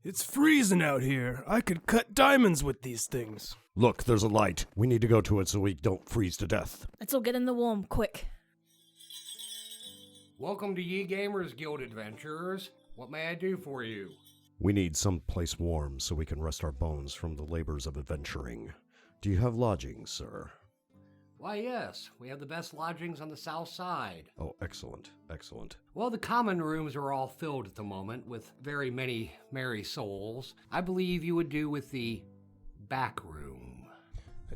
It's freezing out here. I could cut diamonds with these things. Look, there's a light. We need to go to it so we don't freeze to death. Let's all get in the warm, quick. Welcome to Ye Gamers Guild Adventurers. What may I do for you? We need some place warm so we can rest our bones from the labors of adventuring. Do you have lodgings, sir? Why, yes. We have the best lodgings on the south side. Oh, excellent, excellent. Well, the common rooms are all filled at the moment with very many merry souls. I believe you would do with the back room.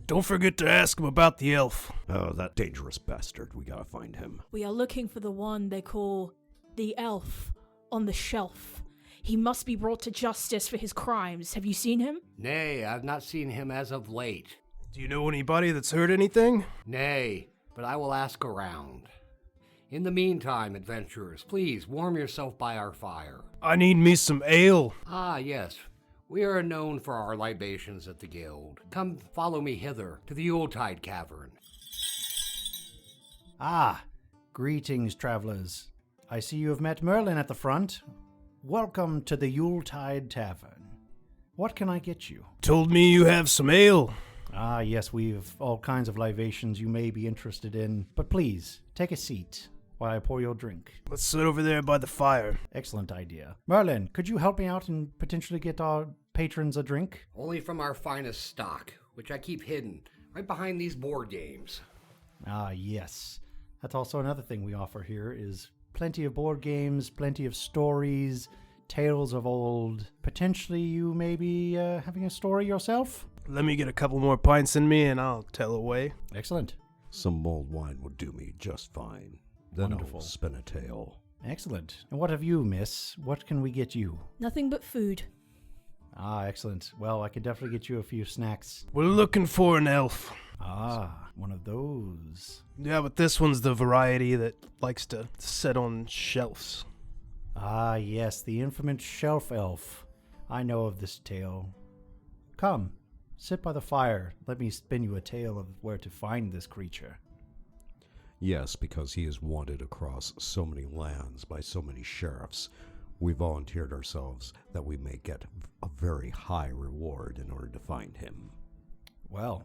Don't forget to ask him about the elf. Oh, that dangerous bastard. We gotta find him. We are looking for the one they call the elf on the shelf. He must be brought to justice for his crimes. Have you seen him? Nay, I've not seen him as of late. Do you know anybody that's heard anything? Nay, but I will ask around. In the meantime, adventurers, please warm yourself by our fire. I need me some ale. Ah, yes. We are known for our libations at the guild. Come follow me hither to the Yuletide Cavern. Ah, greetings, travelers. I see you have met Merlin at the front. Welcome to the Yuletide Tavern. What can I get you? Told me you have some ale. Ah, yes, we have all kinds of libations you may be interested in. But please, take a seat while I pour your drink. Let's sit over there by the fire. Excellent idea. Merlin, could you help me out and potentially get our patrons a drink? Only from our finest stock, which I keep hidden right behind these board games. Ah, yes. That's also another thing we offer here is plenty of board games, plenty of stories, tales of old. Potentially you may be having a story yourself? Let me get a couple more pints in me and I'll tell away. Excellent. Some mulled wine would do me just fine. Then Wonderful. I'll spin a tale. Excellent. And what have you, miss? What can we get you? Nothing but food. Ah, excellent. Well, I could definitely get you a few snacks. We're looking for an elf. Ah, one of those. Yeah, but this one's the variety that likes to sit on shelves. Ah, yes, the infamous shelf elf. I know of this tale. Come, sit by the fire. Let me spin you a tale of where to find this creature. Yes, because he is wanted across so many lands by so many sheriffs. We volunteered ourselves that we may get a very high reward in order to find him. Well,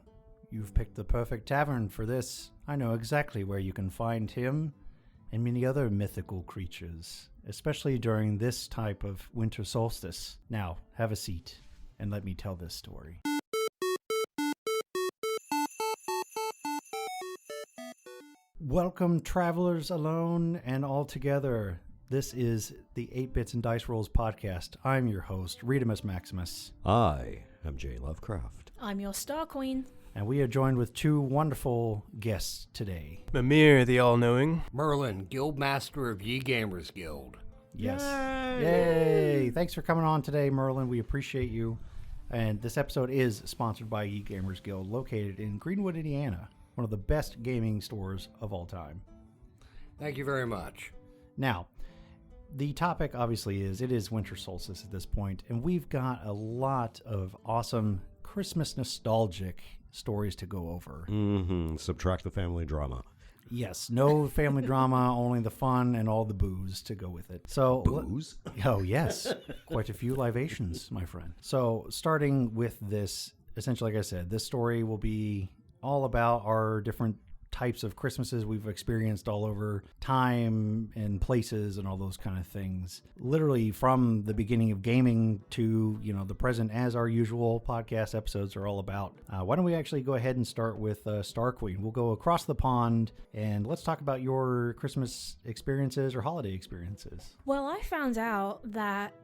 you've picked the perfect tavern for this. I know exactly where you can find him and many other mythical creatures, especially during this type of winter solstice. Now, have a seat and let me tell this story. Welcome, travelers alone and all together. This is the 8 Bits and Dice Rolls podcast. I'm your host, Redamus Maximus. I am J. Lovecraft. I'm your star queen. And we are joined with 2 wonderful guests today. Mimir, the all-knowing. Merlin, Guildmaster of Ye Gamers Guild. Yes. Yay! Thanks for coming on today, Merlin. We appreciate you. And this episode is sponsored by Ye Gamers Guild, located in Greenwood, Indiana, one of the best gaming stores of all time. Thank you very much. Now, the topic obviously it is winter solstice at this point, and we've got a lot of awesome Christmas nostalgic stories to go over. Subtract the family drama. Yes, no family drama, only the fun and all the booze to go with it. So, Booze? Oh, yes. Quite a few libations, my friend. So, starting with this, essentially, like I said, this story will be all about our different types of Christmases we've experienced all over time and places and all those kind of things. Literally from the beginning of gaming to, the present, as our usual podcast episodes are all about. Why don't we actually go ahead and start with Star Queen? We'll go across the pond and let's talk about your Christmas experiences or holiday experiences. Well, I found out that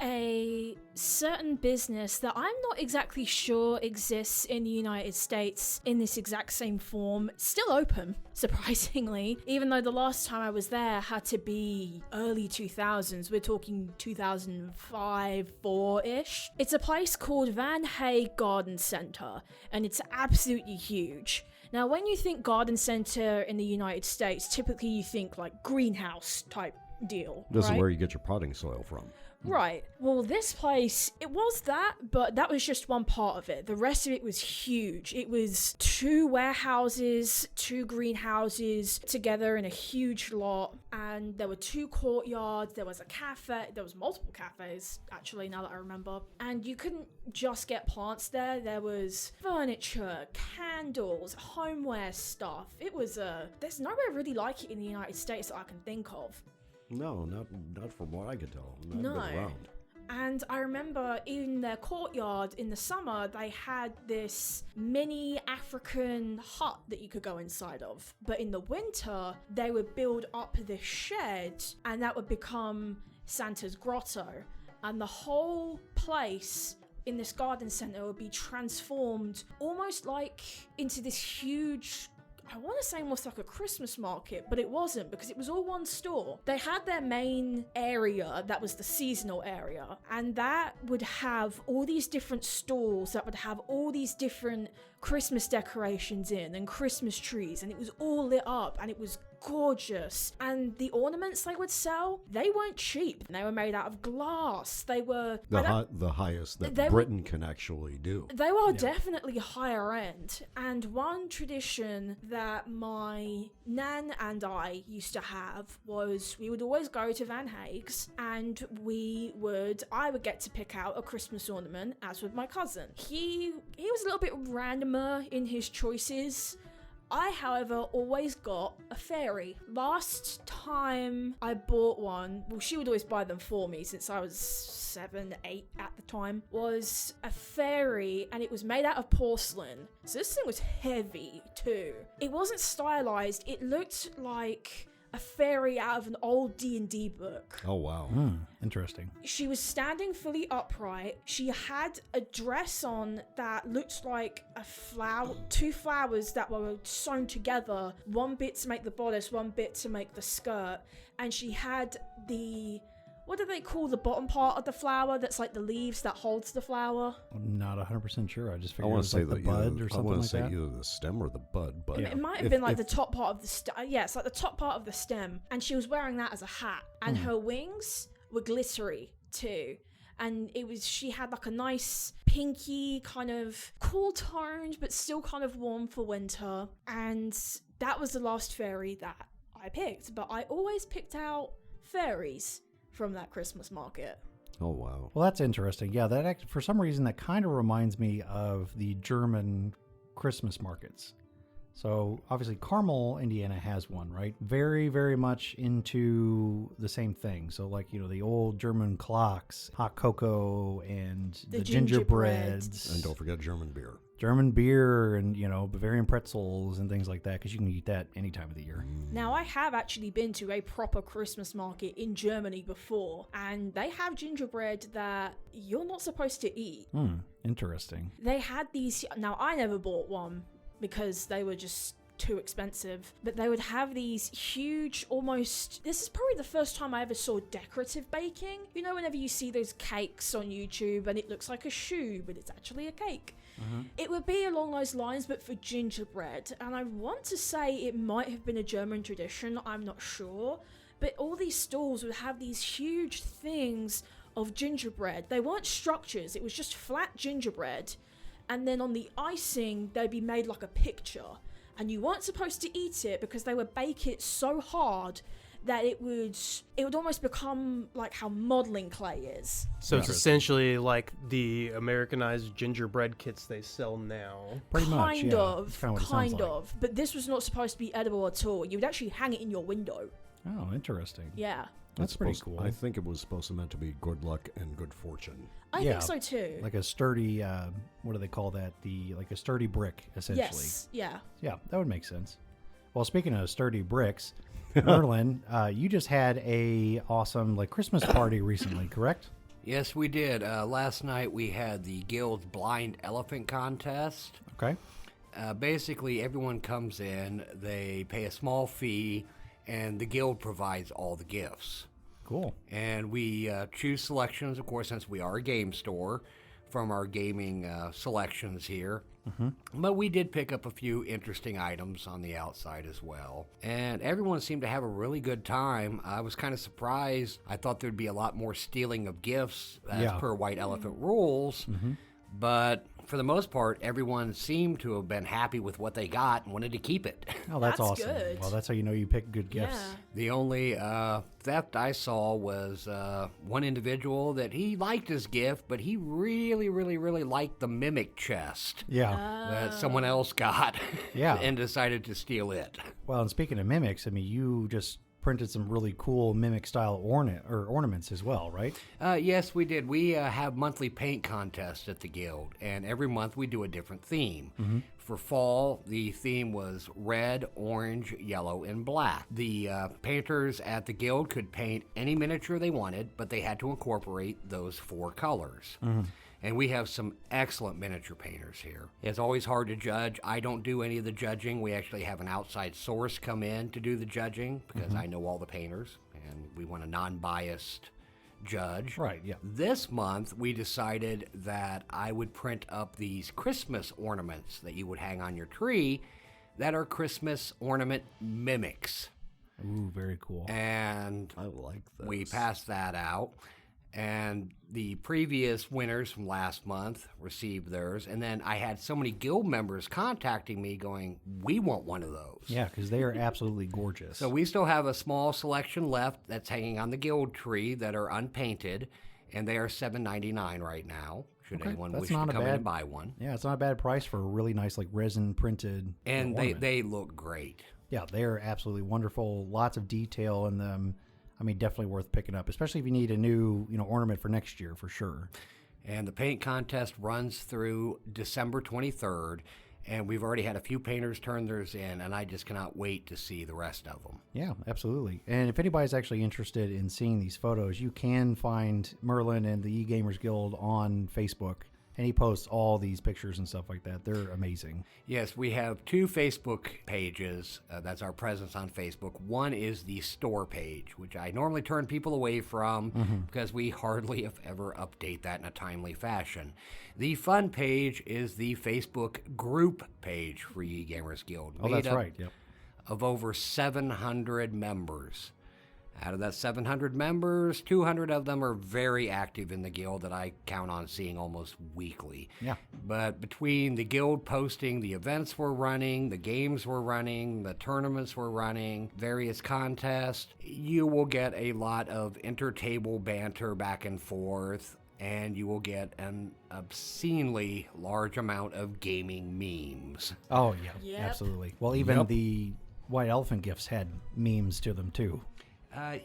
a certain business that I'm not exactly sure exists in the United States in this exact same form, still open, surprisingly, even though the last time I was there had to be early 2000s. We're talking 2005, 4-ish. It's a place called Van Hay Garden Center, and it's absolutely huge. Now, when you think garden center in the United States, typically you think like greenhouse type deal. This right? is where you get your potting soil from. Right. Well, this place, it was that, but that was just one part of it. The rest of it was huge. It was 2 warehouses, 2 greenhouses together in a huge lot, and there were 2 courtyards, there was a cafe, there was multiple cafes, actually, now that I remember. And you couldn't just get plants there. There was furniture, candles, homeware stuff. It was there's nowhere really like it in the United States that I can think of. No, not from what I can tell. Not No. been around. And I remember in their courtyard in the summer, they had this mini African hut that you could go inside of. But in the winter, they would build up this shed and that would become Santa's grotto. And the whole place in this garden center would be transformed almost like into this huge, I want to say almost like a Christmas market, but it wasn't because it was all one store. They had their main area that was the seasonal area, and that would have all these different stalls that would have all these different Christmas decorations in and Christmas trees, and it was all lit up and it was gorgeous. And the ornaments they would sell, they weren't cheap. They were made out of glass. They were The highest that they were- Britain can actually do. They were definitely higher end. And one tradition that my nan and I used to have was we would always go to Van Haeg's and I would get to pick out a Christmas ornament, as would my cousin. He was a little bit randomer in his choices. I, however, always got a fairy. Last time I bought one, well, she would always buy them for me since I was 7, 8 at the time, was a fairy, and it was made out of porcelain. So this thing was heavy too. It wasn't stylized. It looked like a fairy out of an old D&D book. Oh, wow. Interesting. She was standing fully upright. She had a dress on that looked like a flower, 2 flowers that were sewn together, one bit to make the bodice, one bit to make the skirt. And she had what do they call the bottom part of the flower that's like the leaves that holds the flower? I'm not 100% sure. I just I figured it want to was say like the that bud or I something want like to say that. either the stem or the bud, but It might have been like the top part of the stem. Yeah, it's like the top part of the stem. And she was wearing that as a hat. And her wings were glittery too. And she had like a nice pinky kind of cool toned, but still kind of warm for winter. And that was the last fairy that I picked. But I always picked out fairies from that Christmas market. Oh, wow. Well, that's interesting. Yeah, for some reason that kind of reminds me of the German Christmas markets. So obviously Carmel, Indiana has one, right? Very, very much into the same thing. So like, the old German clocks, hot cocoa, and the gingerbreads. And don't forget German beer. German beer and, Bavarian pretzels and things like that, because you can eat that any time of the year. Now, I have actually been to a proper Christmas market in Germany before, and they have gingerbread that you're not supposed to eat. Interesting. They had these, now I never bought one because they were just too expensive, but they would have these huge, almost, this is probably the first time I ever saw decorative baking. Whenever you see those cakes on YouTube and it looks like a shoe, but it's actually a cake. It would be along those lines, but for gingerbread. And I want to say it might have been a German tradition, I'm not sure. But all these stalls would have these huge things of gingerbread. They weren't structures, it was just flat gingerbread. And then on the icing, they'd be made like a picture. And you weren't supposed to eat it because they would bake it so hard that it would almost become like how modeling clay is. So it's essentially like the Americanized gingerbread kits they sell now. Pretty much, Kind yeah. of, That's kinda what it sounds kind like. of. But this was not supposed to be edible at all. You would actually hang it in your window. Oh, interesting. Yeah. That's pretty cool. I think it was supposed to meant to be good luck and good fortune. I Yeah, think so too. Like a sturdy, what do they call that? Like a sturdy brick, essentially. Yes. Yeah. Yeah, that would make sense. Well, speaking of sturdy bricks, Merlin, you just had a awesome Christmas party recently, correct? Yes, we did. Last night we had the Guild's Blind Elephant Contest. Okay. Basically, everyone comes in, they pay a small fee, and the Guild provides all the gifts. Cool. And we choose selections, of course, since we are a game store, from our gaming selections here. But we did pick up a few interesting items on the outside as well. And everyone seemed to have a really good time. I was kind of surprised. I thought there'd be a lot more stealing of gifts as Yeah. per White Elephant rules. But for the most part, everyone seemed to have been happy with what they got and wanted to keep it. Oh, that's That's awesome. good. Well, that's how you know you pick good gifts. Yeah. The only theft I saw was one individual that he liked his gift, but he really, really, really liked the mimic chest Yeah. that someone else got Yeah. and decided to steal it. Well, and speaking of mimics, I mean, you just printed some really cool mimic style ornaments as well, right? Yes, we did. We have monthly paint contests at the Guild, and every month we do a different theme. For fall, the theme was red, orange, yellow, and black. The painters at the Guild could paint any miniature they wanted, but they had to incorporate those 4 colors. And we have some excellent miniature painters here. It's always hard to judge. I don't do any of the judging. We actually have an outside source come in to do the judging because I know all the painters, and we want a non-biased judge. Right, yeah. This month, we decided that I would print up these Christmas ornaments that you would hang on your tree that are Christmas ornament mimics. Ooh, very cool. And I like this. we passed that out. And the previous winners from last month received theirs. And then I had so many guild members contacting me going, we want one of those. Yeah, because they are absolutely gorgeous. So we still have a small selection left that's hanging on the guild tree that are unpainted. And they are $7.99 right now, should anyone that's wish to not a come in bad- and buy one. yeah, it's not a bad price for a really nice, like resin printed. And ornament. they look great. Yeah, they're absolutely wonderful. Lots of detail in them. I mean, definitely worth picking up, especially if you need a new, ornament for next year for sure. And the paint contest runs through December 23rd. And we've already had a few painters turn theirs in, and I just cannot wait to see the rest of them. Yeah, absolutely. And if anybody's actually interested in seeing these photos, you can find Merlin and the E-Gamers Guild on Facebook. And he posts all these pictures and stuff like that. They're amazing. Yes, we have 2 Facebook pages. That's our presence on Facebook. One is the store page, which I normally turn people away from because we hardly if ever update that in a timely fashion. The fun page is the Facebook group page for Ye Gamers Guild. Oh, that's right. Yep. Of over 700 members. Out of that 700 members, 200 of them are very active in the guild that I count on seeing almost weekly. Yeah. But between the guild posting the events we're running, the games we're running, the tournaments we're running, various contests, you will get a lot of inter-table banter back and forth, and you will get an obscenely large amount of gaming memes. Oh, yeah. Yep. Absolutely. Well, even the White Elephant gifts had memes to them, too.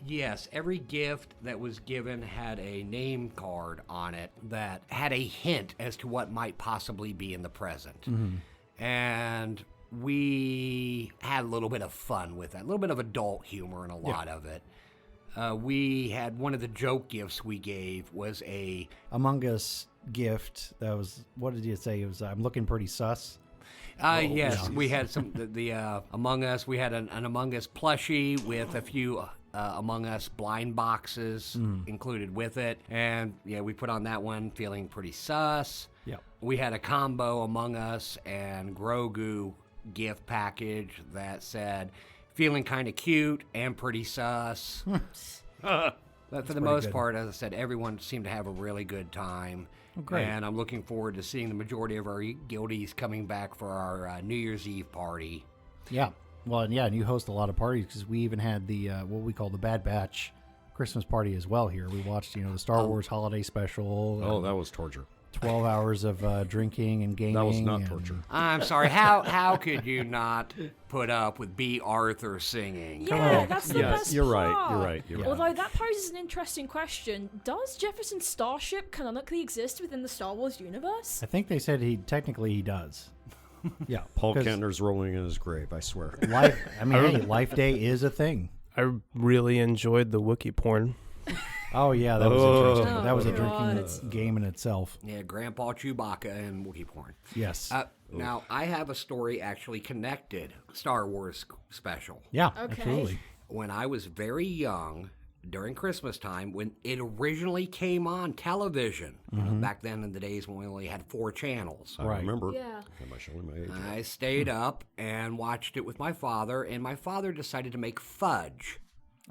Yes, every gift that was given had a name card on it that had a hint as to what might possibly be in the present. And we had a little bit of fun with that, a little bit of adult humor in a lot of it. We had one of the joke gifts we gave was a Among Us gift that was, what did you say? It was, I'm looking pretty sus. yes, we had some the Among Us. We had an Among Us plushie with a few Among Us blind boxes included with it, and yeah, we put on that one feeling pretty sus. Yep. We had a combo Among Us and Grogu gift package that said feeling kind of cute and pretty sus. But for the most good. part, as I said, everyone seemed to have a really good time. great. And I'm looking forward to seeing the majority of our guildies coming back for our New Year's Eve party. Yeah. Well, and yeah, and you host a lot of parties because we even had the, what we call the Bad Batch Christmas party as well here. We watched, the Star Wars holiday special. Oh, that was torture. 12 hours of drinking and gaming. That was not and- torture. I'm sorry, how could you not put up with B. Arthur singing? Yeah, on. that's the Yes, best you're right, part. you're right, you're right. Although that poses an interesting question: does Jefferson Starship canonically exist within the Star Wars universe? I think they said he does. Yeah. Paul 'cause Kentner's rolling in his grave, I swear. Life, hey, Life Day is a thing. I really enjoyed the Wookiee porn. Oh, yeah, that was interesting. Oh, That was a God. drinking game in itself. Yeah, Grandpa Chewbacca and Wookiee porn. Yes. Now, I have a story actually connected Star Wars special. Yeah, Okay. absolutely. When I was very young, during Christmas time when it originally came on television. You know, back then in the days when we only had 4 channels. I Right. remember. Yeah. Am I showing my age? I stayed up and watched it with my father, and my father decided to make fudge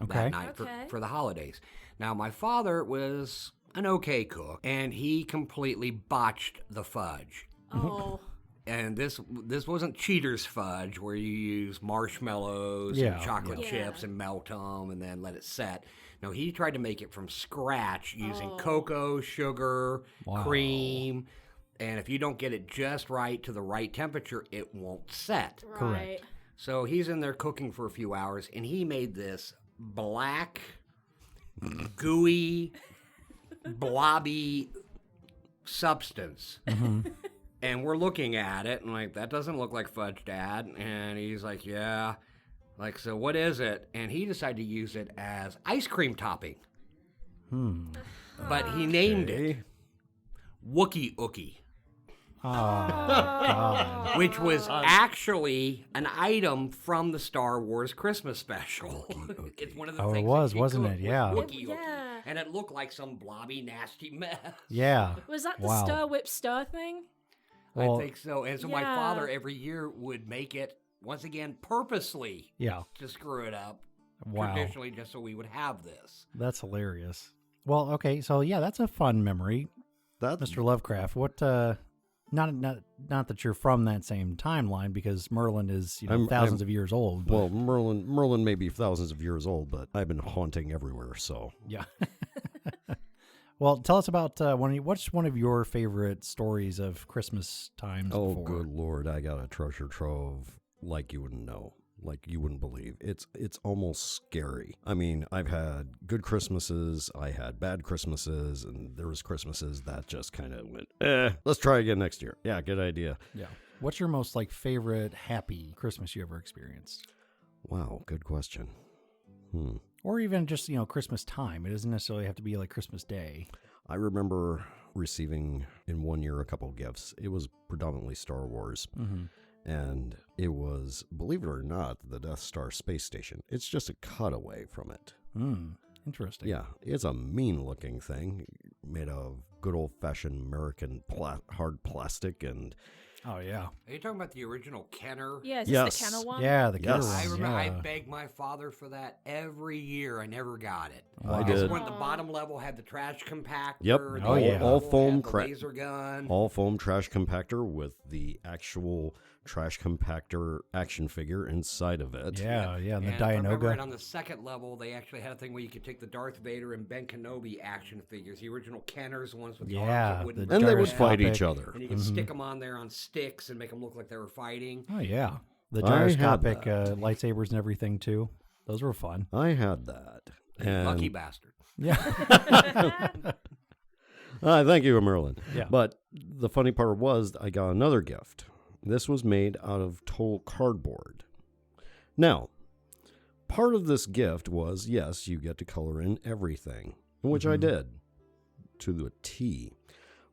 Okay. that night Okay. for the holidays. Now, my father was an okay cook, and he completely botched the fudge. Oh. And this wasn't Cheater's fudge where you use marshmallows Yeah, and chocolate yeah. chips and melt them and then let it set. No, he tried to make it from scratch using Oh. cocoa, sugar, Wow. cream, and if you don't get it just right to the right temperature, it won't set. Right. So he's in there cooking for a few hours, and he made this black, gooey, blobby substance. And we're looking at it, and like, that doesn't look like fudge, Dad. And he's like, yeah. Like, so what is it? And he decided to use it as ice cream topping. But he named it Wookie Ookie, Oh, God. which was actually an item from the Star Wars Christmas special. It's one of the Oh, it things was, that she wasn't cooked it? Yeah. was Wookie Ookie. Yeah. And it looked like some blobby, nasty mess. Yeah. Was that the Wow. stir whip stir thing? Well, I think so. And so my Yeah. father every year would make it, once again, purposely Yeah. to screw it up. Wow. Traditionally, just so we would have this. That's hilarious. Well, okay, so yeah, that's a fun memory, That Mr. Lovecraft. What? Not that you're from that same timeline, because Merlin is thousands of years old. But, Well, Merlin may be thousands of years old, but I've been haunting everywhere. So yeah. Well, tell us about what's one of your favorite stories of Christmas times? oh, before? good Lord, I got a treasure trove like you wouldn't know, like you wouldn't believe. It's almost scary. I mean, I've had good Christmases, I had bad Christmases, and there was Christmases that just kind of went, let's try again next year. Yeah, good idea. Yeah. What's your most favorite happy Christmas you ever experienced? Wow, good question. Or even just Christmas time. It doesn't necessarily have to be like Christmas Day. I remember receiving in one year a couple of gifts. It was predominantly Star Wars. And it was, believe it or not, the Death Star space station. It's just a cutaway from it. Interesting. Yeah, it's a mean-looking thing made of good old-fashioned American hard plastic, and Oh yeah. Are you talking about the original Kenner? Yeah, is Yes. this the Kenner one? Yeah, the Yes. Kenner I one, remember I yeah. begged my father for that every year. I never got it. I Because did. when the bottom level had the trash compactor, Yep. the Oh, yeah. level All had foam the laser gun. all foam trash compactor with the actual trash compactor action figure inside of it. Yeah, yeah, and the And if I remember right, Dianoga. on the second level, they actually had a thing where you could take the Darth Vader and Ben Kenobi action figures, the original Kenners, the ones with the arms Yeah, that wouldn't the And they would gyroscopic. fight each other. And you could stick them on there on sticks and make them look like they were fighting. Oh yeah, the I had gyroscopic that. lightsabers and everything too. Those were fun. I had that. And Lucky bastard. Yeah. Thank you, Merlin. Yeah. But the funny part was I got another gift. This was made out of total cardboard. Now, part of this gift was, yes, you get to color in everything, which I did to the T.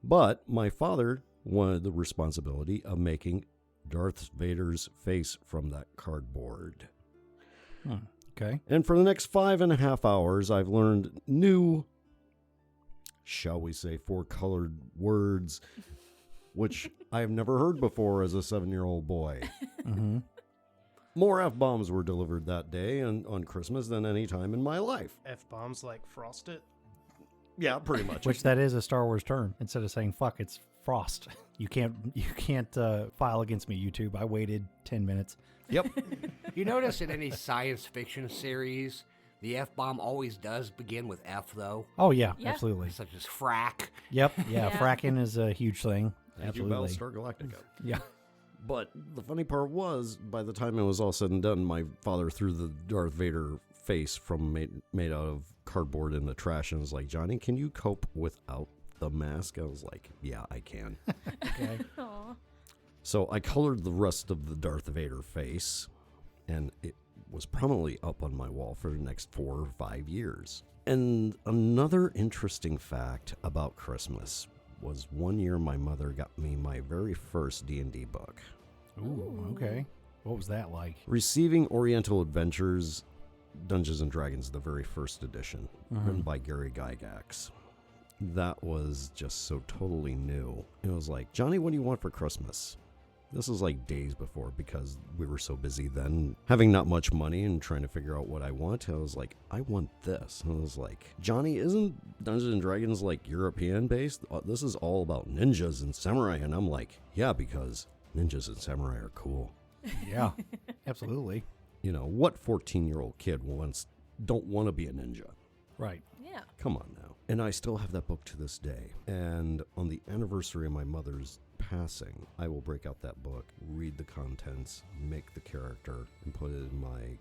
But my father wanted the responsibility of making Darth Vader's face from that cardboard. Okay. And for the next 5.5 hours, I've learned new, shall we say, 4-colored words, which I have never heard before as a 7-year-old boy. Mm-hmm. More F-bombs were delivered that day and on Christmas than any time in my life. F-bombs like frost it. Yeah, pretty much. Which that is a Star Wars term. Instead of saying fuck, it's frost. You can't file against me, YouTube. I waited 10 minutes. Yep. You notice in any science fiction series, the F-bomb always does begin with F, though, Oh yeah, Yeah. absolutely. such as frack. Yep. Yeah, Yeah. fracking is a huge thing. Thank you, Absolutely. Battlestar Galactica. Yeah. But the funny part was, by the time it was all said and done, my father threw the Darth Vader face from made out of cardboard in the trash and was like, Johnny, can you cope without the mask? I was like, yeah, I can. Okay. Aw. So I colored the rest of the Darth Vader face, and it was prominently up on my wall for the next 4 or 5 years. And another interesting fact about Christmas was one year my mother got me my very first D&D book. Ooh, okay. What was that like? Receiving Oriental Adventures Dungeons and Dragons, the very first edition, written by Gary Gygax. That was just so totally new. It was like, Johnny, what do you want for Christmas? This was like days before, because we were so busy then, having not much money and trying to figure out what I want. I was like, I want this. And I was like, Johnny, isn't Dungeons and Dragons like European based? This is all about ninjas and samurai. And I'm like, yeah, because ninjas and samurai are cool. Yeah, absolutely. You know, what 14-year-old kid don't want to be a ninja? Right. Yeah. Come on now. And I still have that book to this day. And on the anniversary of my mother's passing, I will break out that book, read the contents, make the character, and put it in my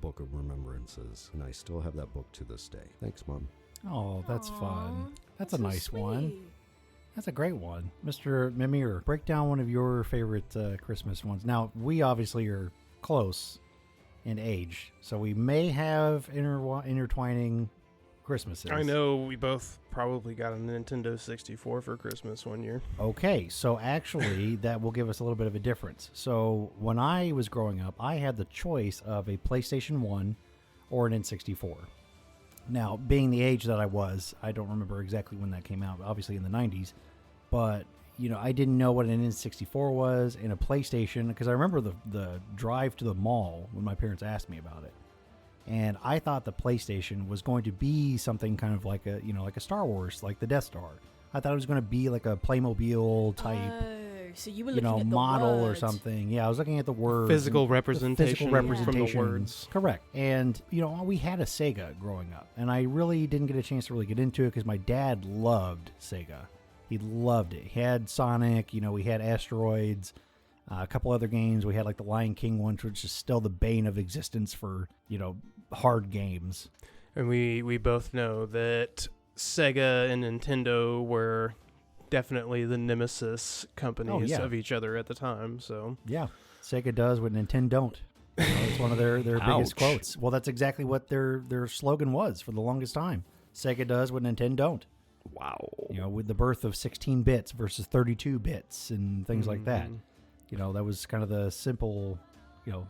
book of remembrances. And I still have that book to this day. Thanks, Mom. Oh, that's Aw, fun. That's a so nice one. sweet. That's a great one. Mr. Mimir, break down one of your favorite Christmas ones. Now, we obviously are close in age, so we may have intertwining Christmases. I know we both probably got a Nintendo 64 for Christmas one year. Okay, so actually, that will give us a little bit of a difference. So when I was growing up, I had the choice of a PlayStation 1 or an N64. Now, being the age that I was, I don't remember exactly when that came out, obviously in the 90s, but, you know, I didn't know what an N64 was and a PlayStation, because I remember the drive to the mall when my parents asked me about it. And I thought the PlayStation was going to be something kind of like like a Star Wars, like the Death Star. I thought it was going to be like a Playmobil type, Oh, so you were looking at the model or word. something. Yeah, I was looking at the words. Physical and the representation physical from the representation. words. Correct. And, we had a Sega growing up. And I really didn't get a chance to really get into it because my dad loved Sega. He loved it. He had Sonic, we had Asteroids. A couple other games. We had like the Lion King one, which is still the bane of existence for, hard games. And we both know that Sega and Nintendo were definitely the nemesis companies yeah. of each other at the time. So Yeah. Sega does what Nintendo don't. It's one of their biggest Ouch. quotes. Well, that's exactly what their slogan was for the longest time. Sega does what Nintendo don't. Wow. With the birth of 16 bits versus 32 bits and things like that. That was kind of the simple,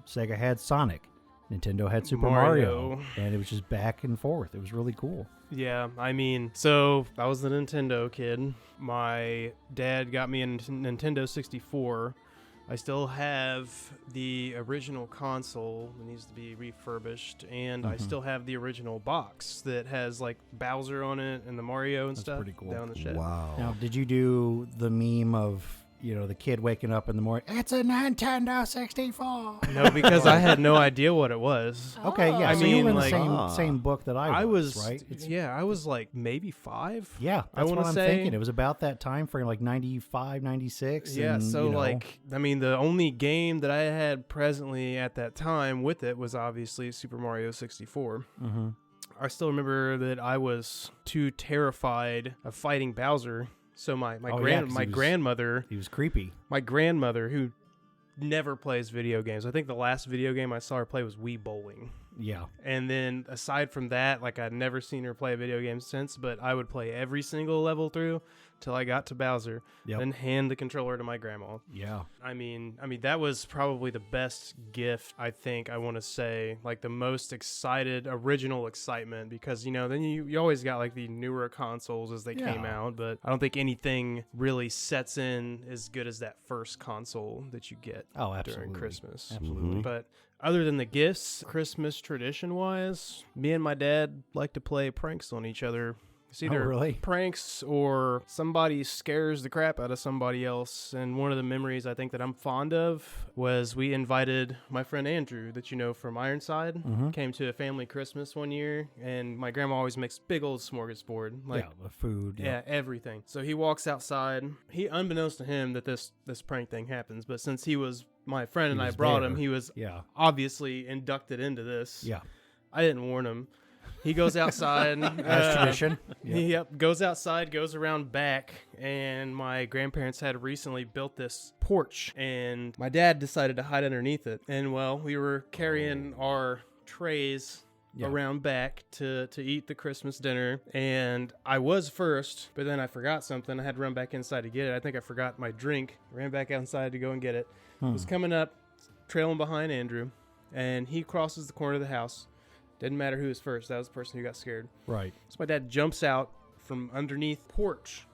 Sega had Sonic, Nintendo had Super Mario, and it was just back and forth. It was really cool. yeah, so I was the Nintendo kid. My dad got me a Nintendo 64. I still have the original console that needs to be refurbished, and I still have the original box that has like Bowser on it and the Mario and That's stuff pretty cool. down the shed. Wow. Now, did you do the meme of, the kid waking up in the morning, it's a Nintendo 64? No, because I had no idea what it was. Okay, yeah. I so you mean, were in the like- same book that I was, right? I was like maybe 5. Yeah, I that's wanna what I'm say- thinking. It was about that time frame, like 95, 96. Yeah, and, so the only game that I had presently at that time with it was obviously Super Mario 64. Mm-hmm. I still remember that I was too terrified of fighting Bowser. So my 'cause he was- grandmother, He was creepy. who never plays video games. I think the last video game I saw her play was Wii Bowling. Yeah. And then aside from that, like I'd never seen her play a video game since, but I would play every single level through till I got to Bowser, Yep. then hand the controller to my grandma. Yeah. I mean that was probably the best gift, I think, I want to say, like the most original excitement, because then you always got like the newer consoles as they came Yeah. out, but I don't think anything really sets in as good as that first console that you get Oh, absolutely. during Christmas. Absolutely. But other than the gifts, Christmas tradition wise, me and my dad like to play pranks on each other. It's either really? pranks or somebody scares the crap out of somebody else. And one of the memories I think that I'm fond of was we invited my friend Andrew, that you know from Ironside, came to a family Christmas one year, and my grandma always makes big old smorgasbord. Like, the food. yeah, everything. So he walks outside. He, unbeknownst to him that this prank thing happens, but since he was my friend and I was brought there. him, he was Yeah. obviously inducted into this. Yeah. I didn't warn him. He goes outside. As tradition. Yep, goes outside, goes around back, and my grandparents had recently built this porch, and my dad decided to hide underneath it. And well, we were carrying our trays around back to eat the Christmas dinner, and I was first, but then I forgot something. I had to run back inside to get it. I think I forgot my drink. Ran back outside to go and get it. Was coming up, trailing behind Andrew, and he crosses the corner of the house. Didn't matter who was first. That was the person who got scared. Right. So my dad jumps out from underneath the porch,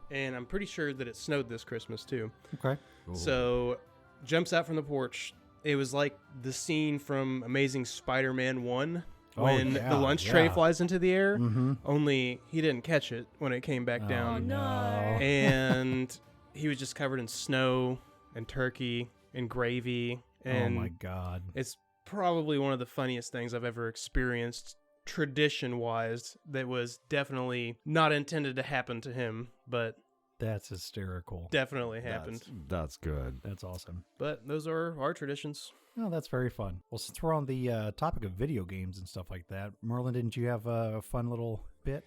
and I'm pretty sure that it snowed this Christmas too. Okay. So jumps out from the porch. It was like the scene from Amazing Spider-Man 1 when yeah, the lunch tray yeah. flies into the air, Mm-hmm. only he didn't catch it when it came back Oh down. no. And he was just covered in snow and turkey and gravy. And Oh my God. it's probably one of the funniest things I've ever experienced tradition-wise that was definitely not intended to happen to him, but That's hysterical. definitely happened. That's good. That's awesome. But those are our traditions. Oh, that's very fun. Well, since we're on the topic of video games and stuff like that, Merlin, didn't you have a fun little bit?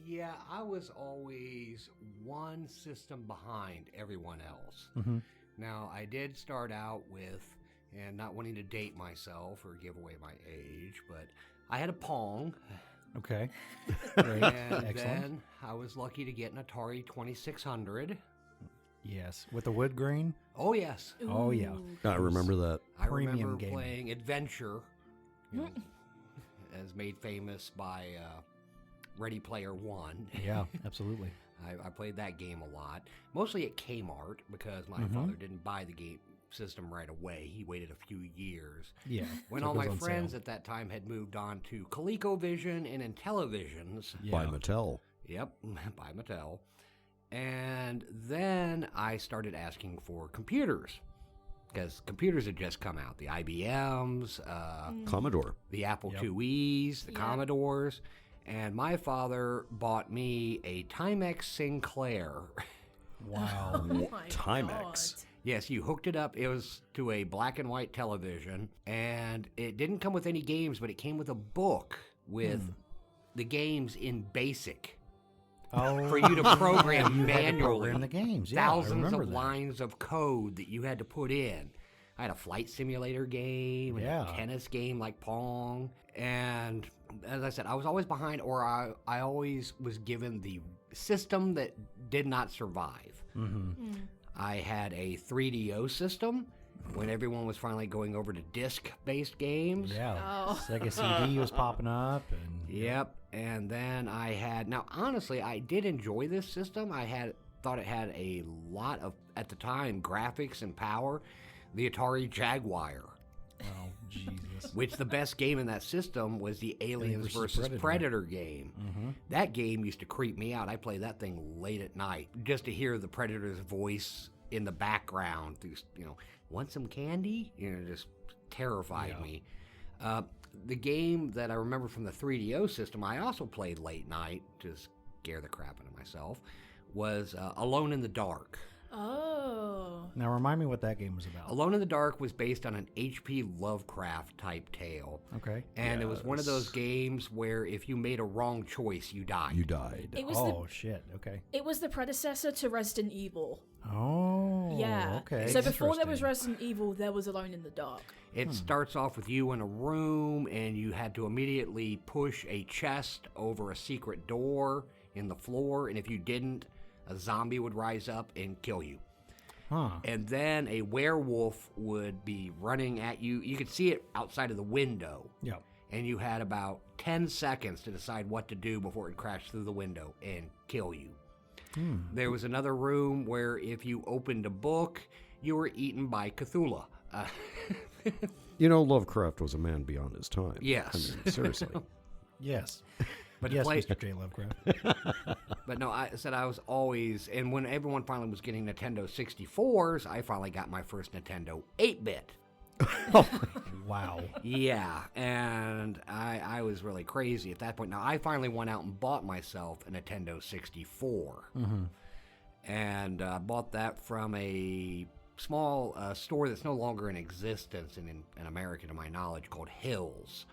Yeah, I was always one system behind everyone else. Mm-hmm. Now, I did start out with, and not wanting to date myself or give away my age, but I had a Pong. Okay. Great. And Excellent. then I was lucky to get an Atari 2600. Yes. With the wood grain? Oh, yes. Oh, yeah. Ooh. I remember that. I Premium remember game. playing Adventure, you know, as made famous by Ready Player One. Yeah, absolutely. I played that game a lot, mostly at Kmart because my Mhm. father didn't buy the game system right away. He waited a few years. Yeah. When so it all goes my on friends sale. at that time had moved on to ColecoVision and Intellivisions. By Yeah. Mattel. Yep, by Mattel. And then I started asking for computers because computers had just come out. The IBMs, Commodore. the Apple Yep. IIes, the Yep. Commodores. And my father bought me a Timex Sinclair. Wow. Oh my Timex. God. Yes, you hooked it up. It was to a black and white television, and it didn't come with any games, but it came with a book with the games in BASIC Oh, for you to program you had to manually. program the games. Yeah, I Thousands remember of that. lines of code that you had to put in. I had a flight simulator game, and Yeah. a tennis game like Pong, and as I said, I was always behind, or I always was given the system that did not survive. Mm-hmm. I had a 3DO system when everyone was finally going over to disc-based games. Yeah. Oh. Sega CD was popping up, and Yep, and then I had, now honestly, I did enjoy this system. Thought it had a lot of, at the time, graphics and power. The Atari Jaguar, oh Jesus. which the best game in that system was the Aliens versus versus Predator game. Mm-hmm. That game used to creep me out. I played that thing late at night just to hear the Predator's voice in the background. Through, want some candy? Just terrified Yeah. me. The game that I remember from the 3DO system, I also played late night to scare the crap out of myself, was Alone in the Dark. Oh. Now remind me what that game was about. Alone in the Dark was based on an H.P. Lovecraft type tale. Okay. And it was one of those Yes. games where if you made a wrong choice, you died. You died. It was Oh shit. Okay. it was the predecessor to Resident Evil. Oh. Yeah. Okay. So before there was Interesting. Resident Evil, there was Alone in the Dark. It starts off with you in a room, and you had to immediately push a chest over a secret door in the floor, and if you didn't, a zombie would rise up and kill you. Huh. And then a werewolf would be running at you. You could see it outside of the window, Yeah. and you had about 10 seconds to decide what to do before it crashed through the window and kill you. There was another room where if you opened a book, you were eaten by Cthulhu. Lovecraft was a man beyond his time. Yes. I mean, seriously. Yes. But to yes, play, Mr. J. Lovecraft. but no, I said I was always, and when everyone finally was getting Nintendo 64s, I finally got my first Nintendo 8-bit. Wow. Yeah, and I was really crazy at that point. Now, I finally went out and bought myself a Nintendo 64. Mm-hmm. And bought that from a small store that's no longer in existence in America, to my knowledge, called Hills.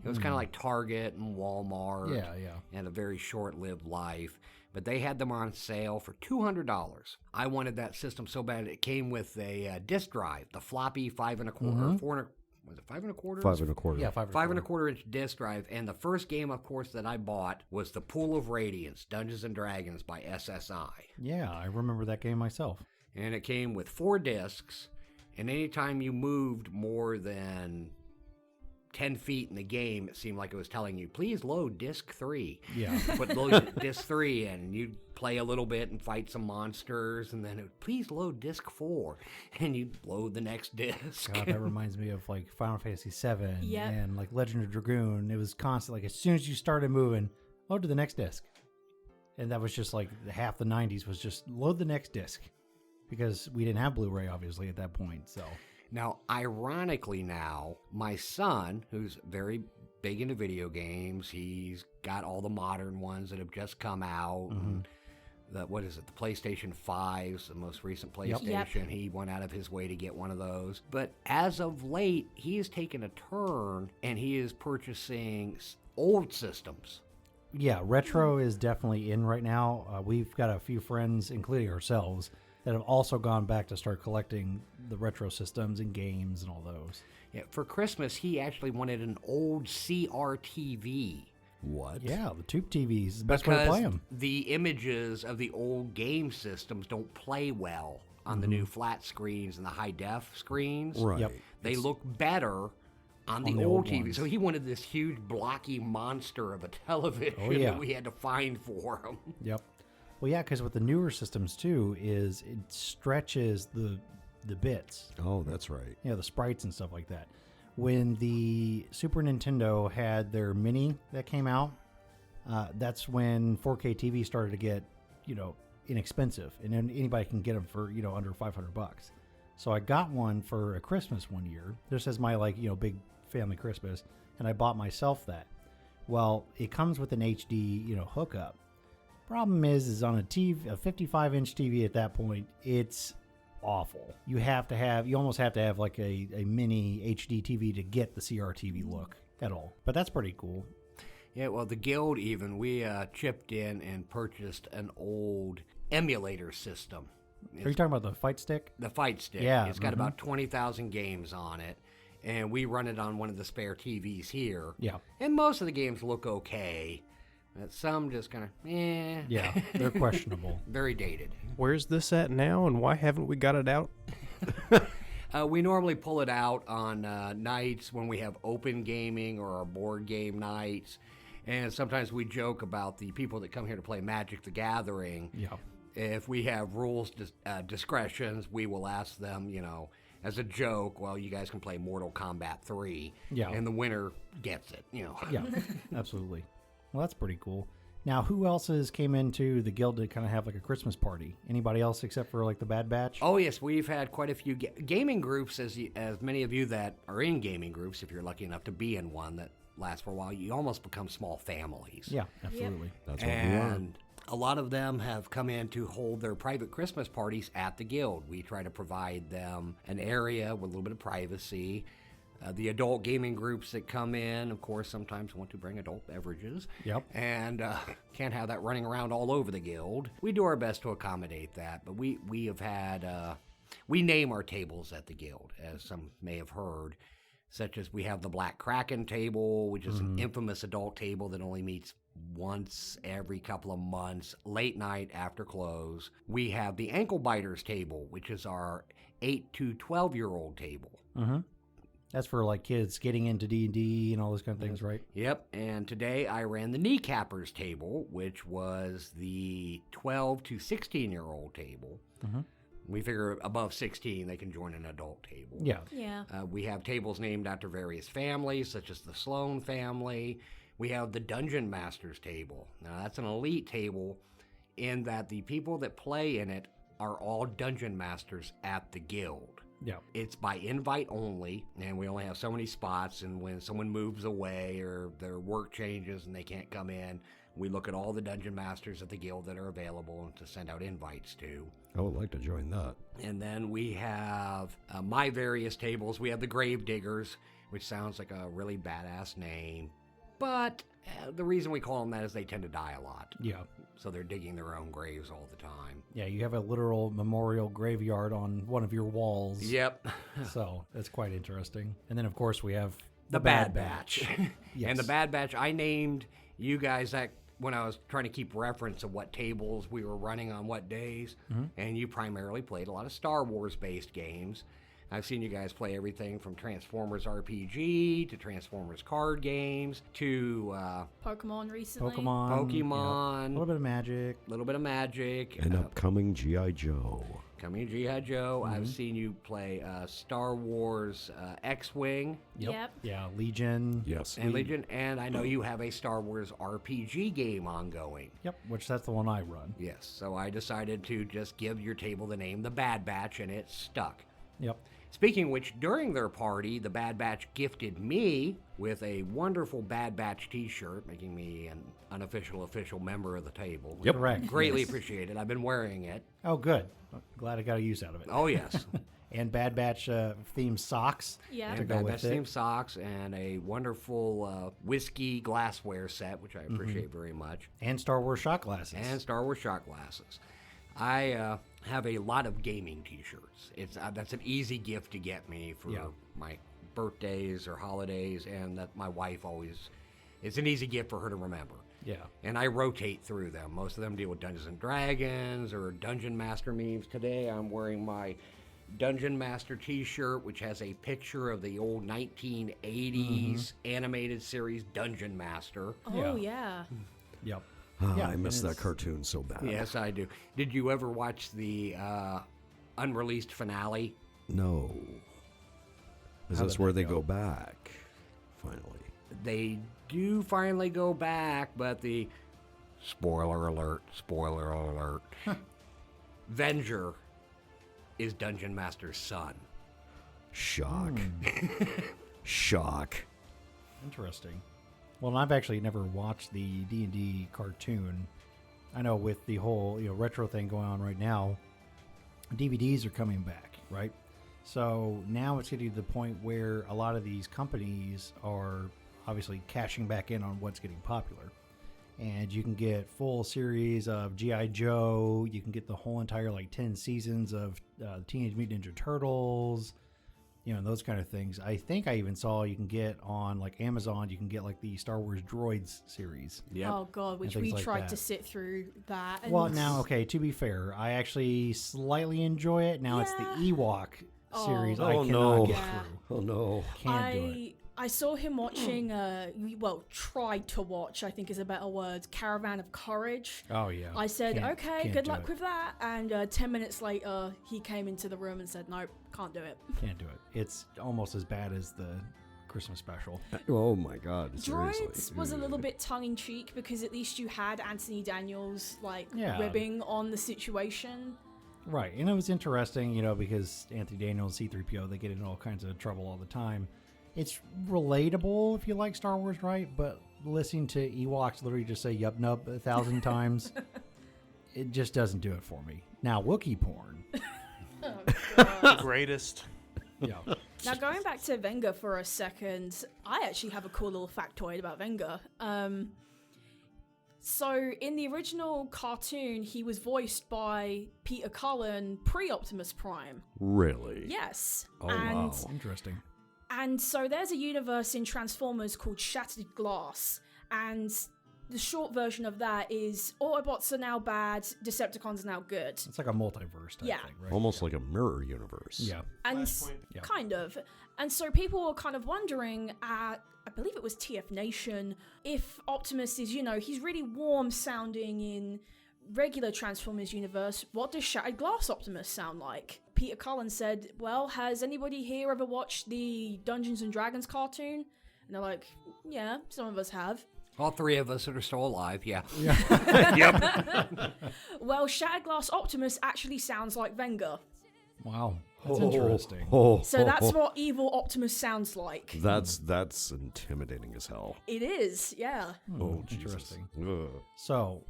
It was kind of like Target and Walmart. Hmm. Yeah, yeah. And a very short-lived life. But they had them on sale for $200. I wanted that system so bad. It came with a disk drive, the floppy 5 1/4, 4 was it 5 1/4? 5 1/4. Yeah, 5 5 1/4 inch disk drive, and the first game, of course, that I bought was The Pool of Radiance, Dungeons and Dragons by SSI. Yeah, I remember that game myself. And it came with 4 discs, and anytime you moved more than 10 feet in the game, it seemed like it was telling you, please load disc 3. Yeah. Put load disc 3 in, and you'd play a little bit and fight some monsters, and then it would, please load disc 4, and you'd load the next disc. God, that reminds me of like Final Fantasy VII Yep. and like Legend of Dragoon. It was constant. Like as soon as you started moving, load to the next disc. And that was just like half the 90s was just load the next disc. Because we didn't have Blu-ray obviously at that point. So Now, ironically now, my son, who's very big into video games, he's got all the modern ones that have just come out. And what is it, the PlayStation 5's the most recent PlayStation. Yep. He went out of his way to get one of those. But as of late, he has taken a turn and he is purchasing old systems. yeah, retro is definitely in right now. We've got a few friends, including ourselves, that have also gone back to start collecting the retro systems and games and all those. Yeah, for Christmas, he actually wanted an old CRTV. What? Yeah, the tube TVs is the best way to play them. The images of the old game systems don't play well on the new flat screens and the high def screens. Right. Yep. They look better on the the old old TV. ones. So he wanted this huge blocky monster of a television Oh, yeah. that we had to find for him. Yep. Well, yeah, because with the newer systems too, is it stretches the bits, Oh, that's right. you know, the sprites and stuff like that. When the Super Nintendo had their Mini that came out, that's when 4K TV started to get, you know, inexpensive, and then anybody can get them for, you know, under $500. So I got one for a Christmas one year, just as my like, you know, big family Christmas, and I bought myself that. Well, it comes with an HD, you know, hookup. Problem is on a TV, a 55-inch TV at that point, it's awful. You almost have to have like a mini HD TV to get the CRTV look at all. But that's pretty cool. Yeah, well, the Guild even, we chipped in and purchased an old emulator system. Are you talking about the fight stick? The Fight Stick. Yeah, It's got about 20,000 games on it, and we run it on one of the spare TVs here. Yeah. And most of the games look okay. But some just kind of, Yeah, they're questionable. very dated. Where's this at now, and why haven't we got it out? We normally pull it out on nights when we have open gaming or our board game nights. And sometimes we joke about the people that come here to play Magic the Gathering. Yeah. If we have rules discretions, we will ask them, you know, as a joke, well, you guys can play Mortal Kombat 3. Yeah. And the winner gets it, you know. Yeah, absolutely. Well, that's pretty cool. Now, who else came into the guild to kind of have like a Christmas party? Anybody else except for like the Bad Batch? Oh, yes, we've had quite a few gaming groups, as many of you that are in gaming groups, if you're lucky enough to be in one that lasts for a while, you almost become small families. Yeah, absolutely. That's what we are. And a lot of them have come in to hold their private Christmas parties at the guild. We try to provide them an area with a little bit of privacy. The adult gaming groups that come in, of course, sometimes want to bring adult beverages. Yep. And can't have that running around all over the guild. We do our best to accommodate that, but we have had, we name our tables at the guild, as some may have heard, such as we have the Black Kraken table, which is an infamous adult table that only meets once every couple of months, late night after close. We have the Ankle Biters table, which is our 8 to 12-year-old table. Mm-hmm. That's for like kids getting into D&D and all those kind of things, right? Yep, and today I ran the Kneecappers table, which was the 12 to 16-year-old table. Mm-hmm. We figure above 16, they can join an adult table. Yeah. Yeah. We have tables named after various families, such as the Sloan family. We have the Dungeon Masters table. Now, that's an elite table in that the people that play in it are all Dungeon Masters at the guild. Yeah. It's by invite only, and we only have so many spots, and when someone moves away or their work changes and they can't come in, we look at all the Dungeon Masters at the guild that are available to send out invites to. I would like to join that. And then we have my various tables. We have the Grave Diggers, which sounds like a really badass name, but the reason we call them that is they tend to die a lot. Yeah. So they're digging their own graves all the time. Yeah, you have a literal memorial graveyard on one of your walls. Yep. So that's quite interesting. And then, of course, we have The Bad Batch. Yes. And the Bad Batch, I named you guys that when I was trying to keep reference of what tables we were running on what days, and you primarily played a lot of Star Wars-based games. I've seen you guys play everything from Transformers RPG to Transformers card games to Pokemon recently. Pokemon. A little bit of Magic. a little bit of Magic. And upcoming G.I. Joe. Coming G.I. Joe. I've seen you play Star Wars X-Wing Yep. Yeah, Legion. Yes. and Legion, and I know you have a Star Wars RPG game ongoing. Yep, which that's the one I run. Yes, so I decided to just give your table the name The Bad Batch, and it stuck. Yep. Speaking of which, during their party, the Bad Batch gifted me with a wonderful Bad Batch t-shirt, making me an unofficial official member of the table. Yep. Correct. Greatly appreciated. I've been wearing it. Oh, good. Glad I got a use out of it. Oh, yes. And Bad Batch themed socks. Yeah. To And go Bad with Batch it. themed socks and a wonderful whiskey glassware set, which I appreciate very much, And Star Wars shot glasses. and Star Wars shot glasses. I have a lot of gaming T-shirts. It's that's an easy gift to get me for my birthdays or holidays, and that my wife always. It's an easy gift for her to remember. Yeah. And I rotate through them. Most of them deal with Dungeons and Dragons or Dungeon Master memes. Today I'm wearing my Dungeon Master t-shirt, which has a picture of the old 1980s animated series Dungeon Master. Oh, yeah. Yep. Ah, Yeah, I miss and that it's- cartoon so bad. Yes, I do. Did you ever watch the unreleased finale? No. Is How this did where that they go? go back? Finally. They do finally go back, but the spoiler alert, Venger is Dungeon Master's son. Shock. Shock. Interesting. Well, and I've actually never watched the D&D cartoon. I know with the whole retro thing going on right now, DVDs are coming back, right? So now it's getting to the point where a lot of these companies are obviously cashing back in on what's getting popular. And you can get full series of G.I. Joe. You can get the whole entire 10 seasons of Teenage Mutant Ninja Turtles. Those kind of things. I think I even saw you can get on Amazon, you can get the Star Wars Droids series. Yep. Oh, God, which things we like tried that. to sit through that. And Well, now, okay, to be fair, I actually slightly enjoy it. Now it's the Ewok series I Oh, cannot no. get Yeah. through. Oh no. Can't do it. I saw him watching, tried to watch, I think is a better word, Caravan of Courage. Oh, yeah. I said, okay, can't good do luck it. with that. And 10 minutes later, he came into the room and said, nope, can't do it. Can't do it. It's almost as bad as the Christmas special. Oh my God. Seriously. Droids was a little bit tongue-in-cheek because at least you had Anthony Daniels, Yeah. ribbing on the situation. Right. And it was interesting, because Anthony Daniels and C-3PO, they get in all kinds of trouble all the time. It's relatable if you like Star Wars, right? But listening to Ewoks literally just say yup nub 1,000 times, it just doesn't do it for me. Now, Wookiee porn. The greatest. Yeah. Now, going back to Venga for a second, I actually have a cool little factoid about Venga. So, in the original cartoon, he was voiced by Peter Cullen pre-Optimus Prime. Really? Yes. Oh, and, wow. Interesting. And so there's a universe in Transformers called Shattered Glass, and the short version of that is Autobots are now bad, Decepticons are now good. It's like a multiverse type Yeah. thing, right? Almost like a mirror universe. Yeah. And Yeah. kind of. And so people were kind of wondering at, I believe it was TF Nation, if Optimus is, he's really warm sounding in regular Transformers universe, what does Shattered Glass Optimus sound like? Peter Cullen said, well, has anybody here ever watched the Dungeons and Dragons cartoon? And they're like, yeah, some of us have. All three of us that are still alive, yeah. Well, Shattered Glass Optimus actually sounds like Venga. Wow. That's interesting. So that's what evil Optimus sounds like. That's intimidating as hell. It is, yeah. Oh, Jesus. Interesting. Ugh. So,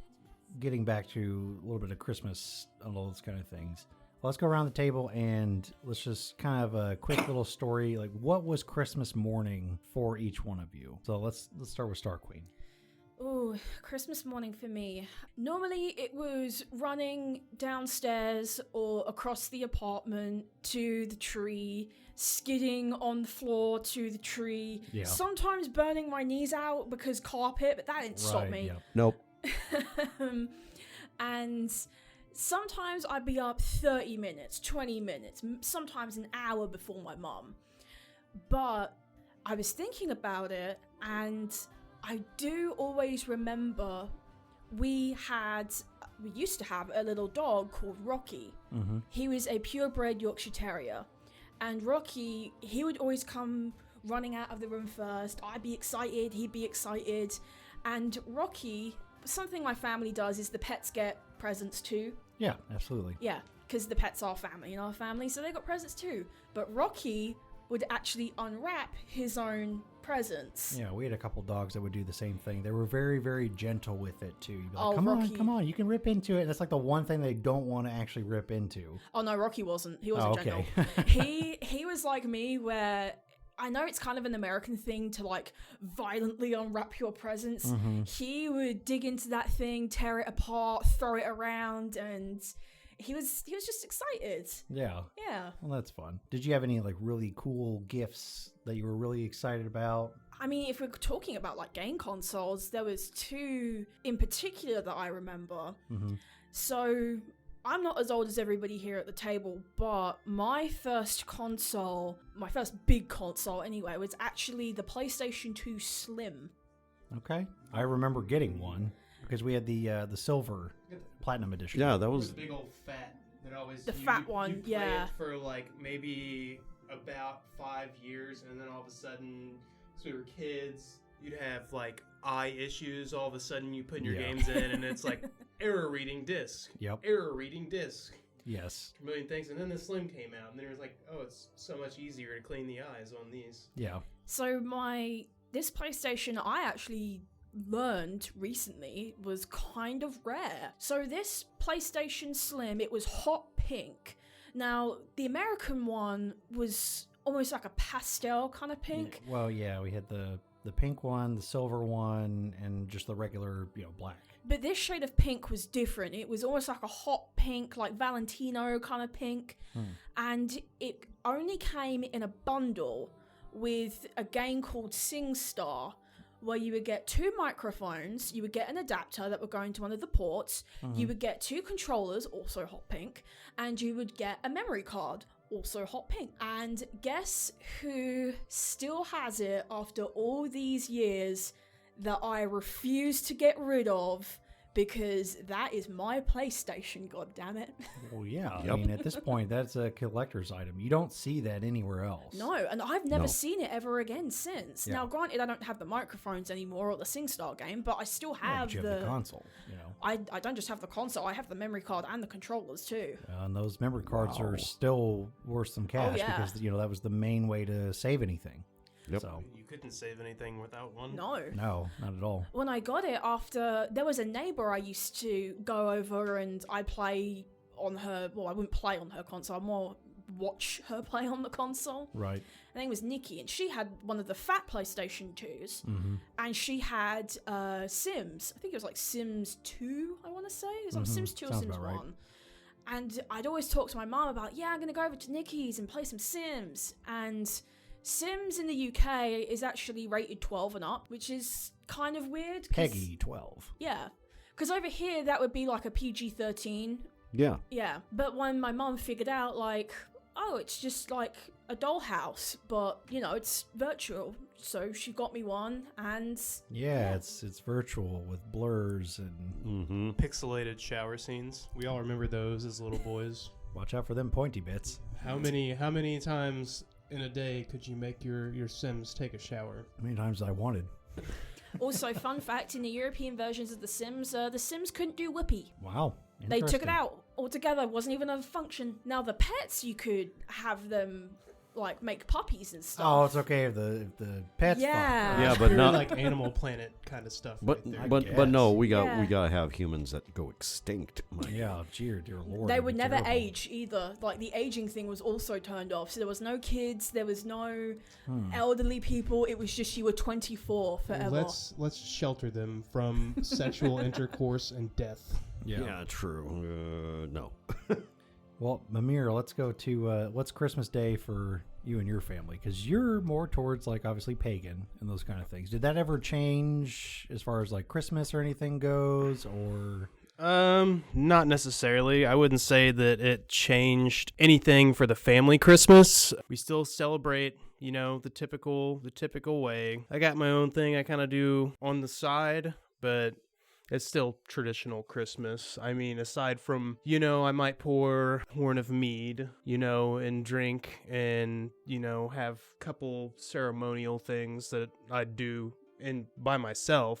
getting back to a little bit of Christmas and all those kind of things, let's go around the table and let's just kind of a quick little story. What was Christmas morning for each one of you? So let's start with Star Queen. Ooh, Christmas morning for me. Normally it was running downstairs or across the apartment to the tree, skidding on the floor to the tree, Yeah. sometimes burning my knees out because carpet, but that didn't stop me. Yeah. Nope. And sometimes I'd be up 30 minutes, 20 minutes, sometimes an hour before my mum. But I was thinking about it, and I do always remember we used to have a little dog called Rocky. He was a purebred Yorkshire Terrier. And Rocky, he would always come running out of the room first. I'd be excited, he'd be excited. And Rocky, something my family does is the pets get presents too. Yeah, absolutely. Yeah, because the pets are family in our family, so they got presents too. But Rocky would actually unwrap his own presents. Yeah, we had a couple dogs that would do the same thing. They were very, very gentle with it too. You'd be like, Oh, come Rocky. on, you can rip into it. And that's like the one thing they don't want to actually rip into. Oh no, Rocky wasn't. He wasn't Oh, okay. gentle. He was like me, where I know it's kind of an American thing to like violently unwrap your presents. He would dig into that thing, tear it apart, throw it around, and he was just excited. Yeah. Yeah. Well, that's fun. Did you have any like really cool gifts that you were really excited about? I mean, if we're talking about like game consoles, there was two in particular that I remember. So I'm not as old as everybody here at the table, but my first big console anyway, was actually the PlayStation 2 Slim. Okay. I remember getting one because we had the silver platinum edition. Yeah, that The was big old fat that always The fat one, you play yeah. it for like maybe about 5 years, and then all of a sudden, because we were kids, you'd have like eye issues. All of a sudden, you put your Yeah. games in, and it's like error reading disc, Yep. error reading disc, Yes. a million things. And then the Slim came out, and then it was like, oh, it's so much easier to clean the eyes on these. Yeah. So this PlayStation, I actually learned recently, was kind of rare. So this PlayStation Slim, it was hot pink. Now, the American one was almost like a pastel kind of pink. Well, yeah, we had the pink one, the silver one, and just the regular, black. But this shade of pink was different. It was almost like a hot pink, like Valentino kind of pink. And it only came in a bundle with a game called SingStar, where you would get 2 microphones, you would get an adapter that would go into one of the ports, you would get 2 controllers, also hot pink, and you would get a memory card, also hot pink. And guess who still has it after all these years that I refuse to get rid of, because that is my PlayStation, goddammit. Well, yeah. I Yep. mean, at this point, that's a collector's item. You don't see that anywhere else. No, and I've never No. seen it ever again since. Yeah. Now, granted, I don't have the microphones anymore or the SingStar game, but I still Yeah, have but you have the console, I don't just have the console, I have the memory card and the controllers too. And those memory cards Wow. are still worth some cash yeah. because, that was the main way to save anything. Yep. So, You couldn't save anything without one. No. no, not at all. When I got it after, there was a neighbor I used to go over and I'd play on her, well, I wouldn't play on her console, I'd more watch her play on the console. Right. Her name was Nikki, and she had one of the fat PlayStation 2s, and she had Sims. I think it was like Sims 2, I want to say. It was like Sims 2 or Sounds Sims about right. 1. And I'd always talk to my mom about, yeah, I'm going to go over to Nikki's and play some Sims. And Sims in the UK is actually rated 12 and up, which is kind of weird. 'cause- Peggy 12. Yeah. Because over here, that would be like a PG-13. Yeah. Yeah. But when my mom figured out, like, oh, it's just like a dollhouse, but, it's virtual. So she got me one, and Yeah, it's virtual with blurs and Mm-hmm. Pixelated shower scenes. We all remember those as little boys. watch out for them pointy bits. How many times in a day could you make your Sims take a shower? How many times I wanted. also, fun fact, in the European versions of The Sims couldn't do Whoopee. Wow. They took it Interesting. out altogether. It wasn't even a function. Now, the pets, you could have them, like, make puppies and stuff. Oh, it's okay if the pets. Yeah. Fuck. Yeah, but Very, not. like Animal Planet kind of stuff. But right there. but no, guess. we Yeah. gotta have humans that go extinct. My Yeah, dear lord. They it'd would be never terrible. age either. Like, the aging thing was also turned off. So there was no kids, there was no Hmm. elderly people. It was just you were 24 forever. Let's shelter them from sexual intercourse and death. Yeah. true. No. Well, Mimir, let's go to what's Christmas Day for you and your family? Because you're more towards, like, obviously pagan and those kind of things. Did that ever change as far as, like, Christmas or anything goes? Or Not necessarily. I wouldn't say that it changed anything for the family Christmas. We still celebrate, the typical way. I got my own thing I kind of do on the side, but it's still traditional Christmas. I mean, aside from, I might pour a horn of mead, and drink and, have a couple ceremonial things that I do by myself.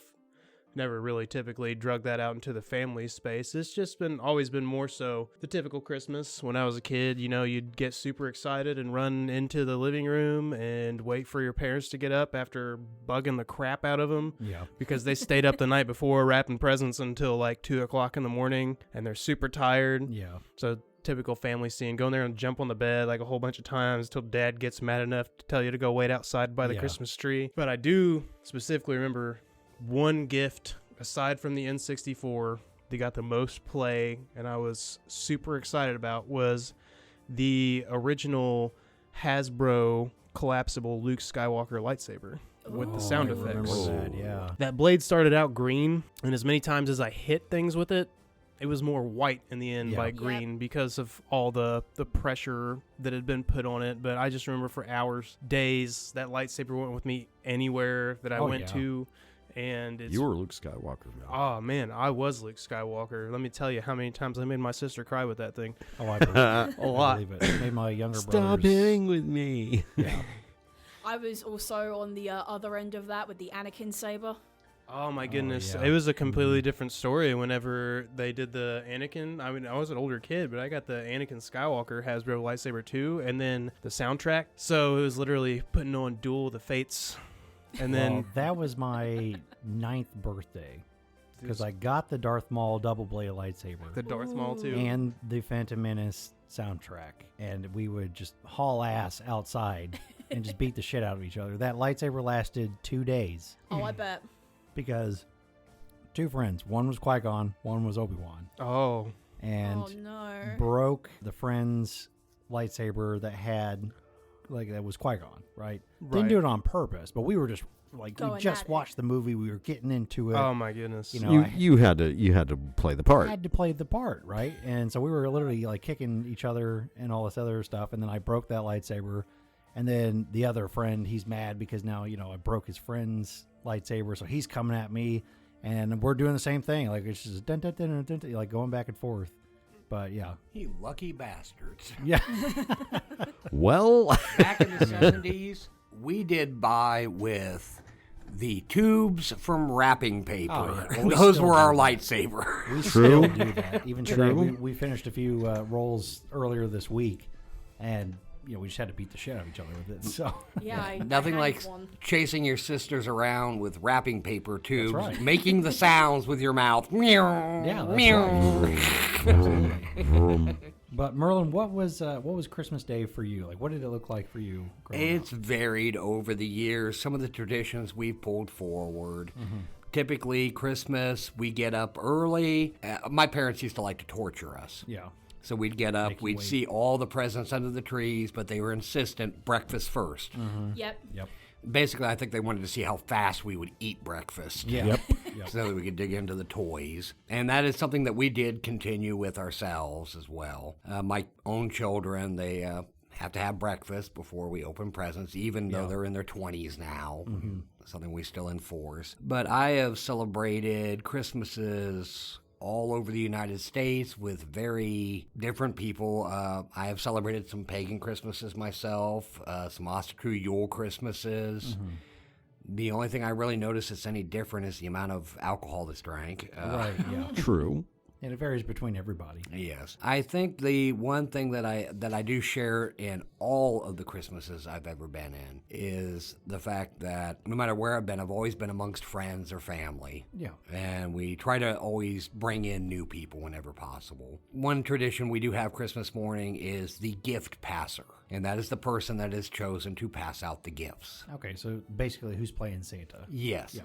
Never really typically drug that out into the family space. It's just always been more so the typical Christmas. When I was a kid, you'd get super excited and run into the living room and wait for your parents to get up after bugging the crap out of them. Yeah. Because they stayed up the night before wrapping presents until like 2:00 in the morning and they're super tired. Yeah. So typical family scene, going there and jump on the bed like a whole bunch of times till dad gets mad enough to tell you to go wait outside by the Christmas tree. But I do specifically remember one gift aside from the N64 that got the most play and I was super excited about was the original Hasbro collapsible Luke Skywalker lightsaber with the sound I effects. remember that, yeah. That blade started out green, and as many times as I hit things with it, it was more white in the end by green because of all the pressure that had been put on it. But I just remember for hours, days, that lightsaber went with me anywhere that I went to. And it's, You were Luke Skywalker, man. oh man, I was Luke Skywalker. Let me tell you how many times I made my sister cry with that thing. Oh, I believe it. A lot. I believe it. It made my younger Stop brothers. hitting with me. Yeah. I was also on the other end of that with the Anakin saber. Oh my goodness. yeah. It was a completely different story whenever they did the Anakin. I mean, I was an older kid, but I got the Anakin Skywalker Hasbro lightsaber too, and then the soundtrack. So it was literally putting on Duel of the Fates. And then Well, that was my 9th birthday because I got the Darth Maul double blade lightsaber the Darth Maul too. and the Phantom Menace soundtrack, and we would just haul ass outside and just beat the shit out of each other. That lightsaber lasted 2 days Oh, I bet. because 2 friends, one was Qui-Gon, one was Obi-Wan, Oh. and Oh no. broke the friend's lightsaber that was Qui-Gon, right? Didn't Right. do it on purpose, but we were just like, we Going just at it. watched the movie, we were getting into it. Oh my goodness. You know, You had to play the part. I had to play the part, right? And so we were literally like kicking each other and all this other stuff. And then I broke that lightsaber. And then the other friend, he's mad because now, I broke his friend's lightsaber. So he's coming at me and we're doing the same thing. Like it's just dun, dun, dun, dun, dun, dun, like going back and forth. But yeah. You lucky bastards. Yeah. Well, Back in the 70s, we did buy with the tubes from wrapping paper. Oh, yeah. Well, we Those still were do our that. lightsaber. We True. still do that. Even today, True. we finished a few rolls earlier this week. And, we just had to beat the shit out of each other with it. So. Yeah, I Nothing had like one. chasing your sisters around with wrapping paper tubes, right. making the sounds with your mouth. Yeah, that's right. But Merlin, what was Christmas Day for you? Like, what did it look like for you? growing It's varied over the years. Some of the traditions we've pulled forward. Typically, Christmas, we get up early. My parents used to like to torture us. up? Yeah. So we'd get up, Make you we'd wait. see all the presents under the trees, but they were insistent breakfast first. Yep. Yep. Basically, I think they wanted to see how fast we would eat breakfast. Yeah. Yep. So that we could dig into the toys. And that is something that we did continue with ourselves as well. My own children, they have to have breakfast before we open presents, even though they're in their 20s now. Something we still enforce. But I have celebrated Christmases all over the United States with very different people. I have celebrated some pagan Christmases myself, some Osterkreuz Yule Christmases. The only thing I really notice that's any different is the amount of alcohol that's drank. Right. Yeah. true. And it varies between everybody. Yes. I think the one thing that I do share in all of the Christmases I've ever been in is the fact that no matter where I've been, I've always been amongst friends or family. Yeah. And we try to always bring in new people whenever possible. One tradition we do have Christmas morning is the gift passer. And that is the person that is chosen to pass out the gifts. Okay. So basically, who's playing Santa? Yes.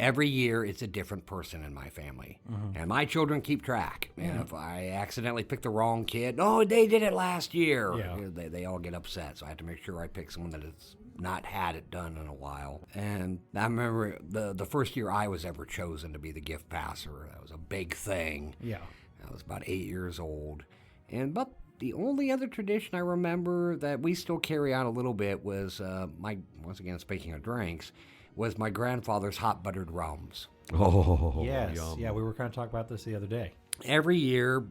Every year, it's a different person in my family. And my children keep track. And if I accidentally pick the wrong kid, oh, they did it last year. Yeah. They all get upset. So I have to make sure I pick someone that is not had it done in a while. And I remember the first year I was ever chosen to be the gift passer. That was a big thing. Yeah. I was about 8 years old. But the only other tradition I remember that we still carry on a little bit was once again, speaking of drinks, was my grandfather's hot buttered rums. Oh, Yes. yum. Yeah, we were kind of talking about this the other day. Every year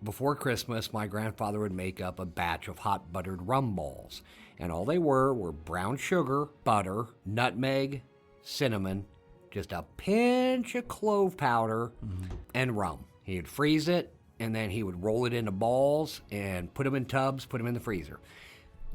before Christmas, my grandfather would make up a batch of hot buttered rum balls. And all they were brown sugar, butter, nutmeg, cinnamon, just a pinch of clove powder, and rum. He'd freeze it, and then he would roll it into balls and put them in tubs, put them in the freezer.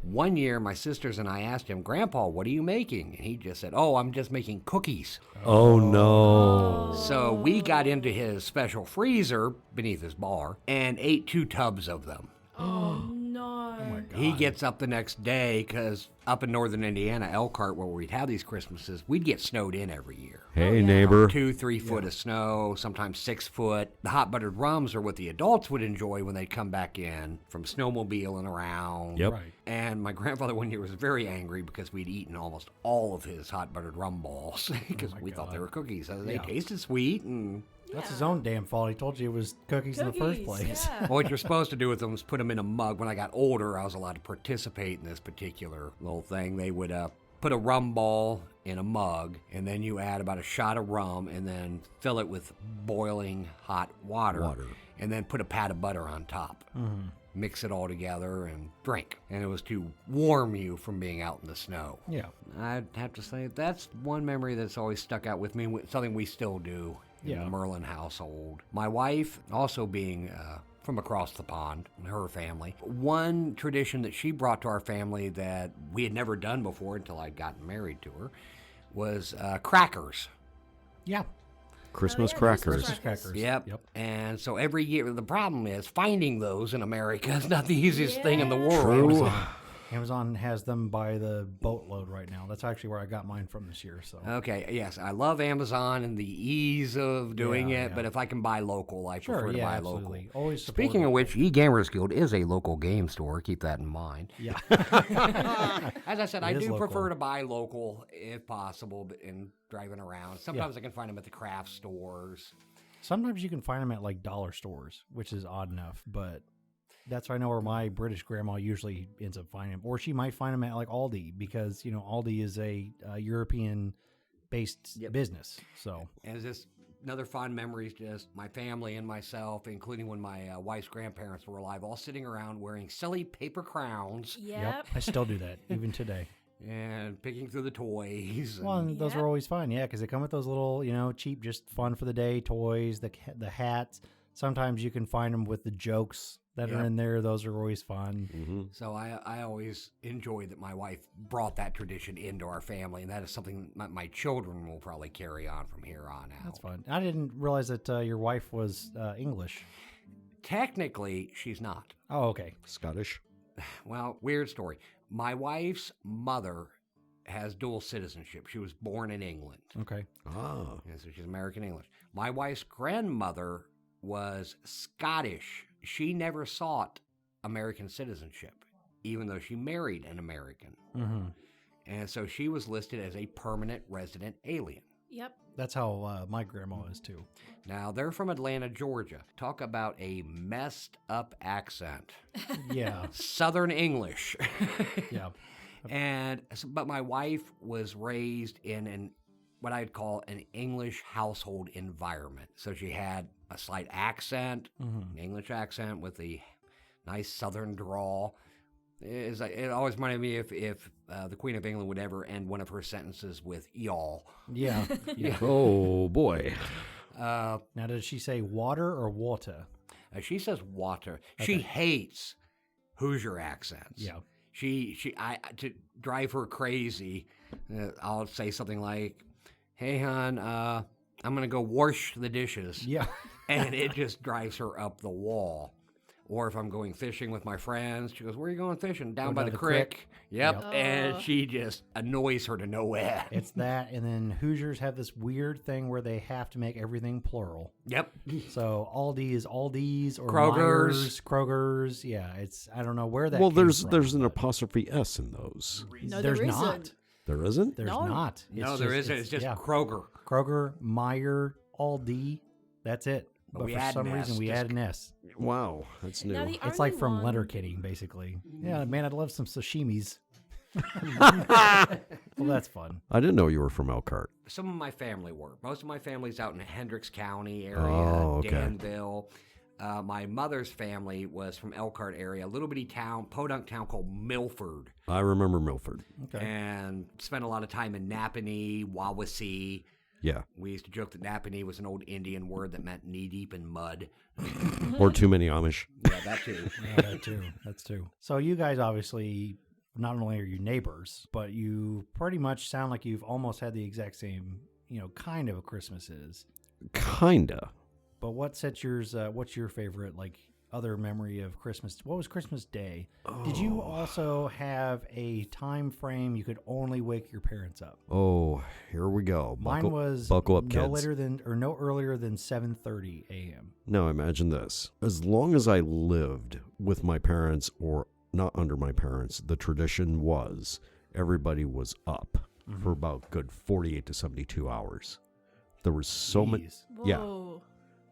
One year, my sisters and I asked him, "Grandpa, what are you making?" And he just said, "Oh, I'm just making cookies." Oh, no. So we got into his special freezer beneath his bar and ate 2 tubs of them. Oh no. He gets up the next day because up in northern Indiana, Elkhart, where we'd have these Christmases, we'd get snowed in every year. Hey, neighbor. 2-3 foot of snow, sometimes 6 foot. The hot buttered rums are what the adults would enjoy when they'd come back in from snowmobiling around. Yep. Right. And my grandfather one year was very angry because we'd eaten almost all of his hot buttered rum balls because we thought they were cookies. They tasted sweet and That's his own damn fault. He told you it was cookies in the first place. Yeah. what you're supposed to do with them is put them in a mug. When I got older, I was allowed to participate in this particular little thing. They would put a rum ball in a mug, and then you add about a shot of rum, and then fill it with boiling hot water. And then put a pat of butter on top. Mix it all together and drink. And it was to warm you from being out in the snow. Yeah. I'd have to say that's one memory that's always stuck out with me, something we still do in the Merlin household. My wife, also being from across the pond, her family, one tradition that she brought to our family that we had never done before until I'd gotten married to her was crackers. Yeah. Christmas yeah, crackers. Christmas Crackers. Yep. And so every year, the problem is finding those in America is not the easiest thing in the world. Amazon has them by the boatload right now. That's actually where I got mine from this year. So Okay, yes, I love Amazon and the ease of doing Yeah, it, yeah. but if I can buy local, I prefer to buy absolutely. local. Always support Speaking of local. which, eGamers Guild is a local game store. Keep that in mind. Yeah. As I said, I It is do local. prefer to buy local if possible, but in driving around. Sometimes I can find them at the craft stores. Sometimes you can find them at like dollar stores, which is odd enough, but that's I know where my British grandma usually ends up finding them, or she might find them at like Aldi because Aldi is a European-based business. So And just another fond memory is just my family and myself, including when my wife's grandparents were alive, all sitting around wearing silly paper crowns Yep. I still do that even today. and picking through the toys. Well, and those Yep. are always fun, because they come with those little, cheap, just fun for the day toys, the hats. Sometimes you can find them with the jokes that are in there. Those are always fun. So I always enjoy that my wife brought that tradition into our family, and that is something my children will probably carry on from here on out. That's fun. I didn't realize that your wife was English. Technically, she's not. Oh, okay. Scottish. Well, weird story. My wife's mother has dual citizenship. She was born in England, Okay. Ah. and so she's American English. My wife's grandmother was Scottish. She never sought American citizenship, even though she married an American. Mm-hmm. And so she was listed as a permanent resident alien. Yep. That's how my grandma is too. Now, they're from Atlanta, Georgia. Talk about a messed up accent. Yeah. Southern English. Yeah. But my wife was raised in what I'd call an English household environment. So she had a slight accent, an English accent with a nice Southern drawl. It always reminded me if the Queen of England would ever end one of her sentences with y'all. Yeah. Yeah. Oh, boy. Now, did she say water or water? She says water. She hates Hoosier accents. Yeah. To drive her crazy, I'll say something like, "Hey, hon, I'm gonna go wash the dishes." Yeah. And it just drives her up the wall. Or if I'm going fishing with my friends, she goes, "Where are you going fishing?" Down by down the the creek. creek. Yep. Yep. And she just annoys her to no end. It's that, and then Hoosiers have this weird thing where they have to make everything plural. Yep. So Aldi is Aldi's or Kroger's. Myers, Kroger's. Yeah, I don't know where that. Well, came there's from, an but apostrophe S in those. No, there's there not. isn't. There isn't? There's No. not. No, there isn't. It's just yeah. Kroger. Kroger, Meyer, Aldi. That's it. But But we for add some an reason, S, we just- add an S. Wow, that's new. Now, the It's like only from one- letterkenny, basically. Yeah, man, I'd love some sashimis. Well, that's fun. I didn't know you were from Elkhart. Some of my family were. Most of my family's out in Hendricks County area, Oh, okay. Danville. My mother's family was from Elkhart area, a little bitty town, podunk town called Milford, I remember Milford. Okay. and spent a lot of time in Napanee, Wawasee. Yeah. We used to joke that Napanee was an old Indian word that meant knee deep in mud. Or too many Amish. Yeah, that too. Yeah, that too. That's too. So you guys obviously not only are you neighbors, but you pretty much sound like you've almost had the exact same, kind of a Christmases. Kinda. But what sets yours? What's your favorite other memory of Christmas? What was Christmas Day? Did you also have a time frame you could only wake your parents up? Oh, here we go. Mine was buckle up, no kids. later than or no earlier than 7:30 a.m. Now imagine this. As long as I lived with my parents or not under my parents, the tradition was everybody was up for about good 48 to 72 hours. There was so many. Jeez. Yeah. Whoa.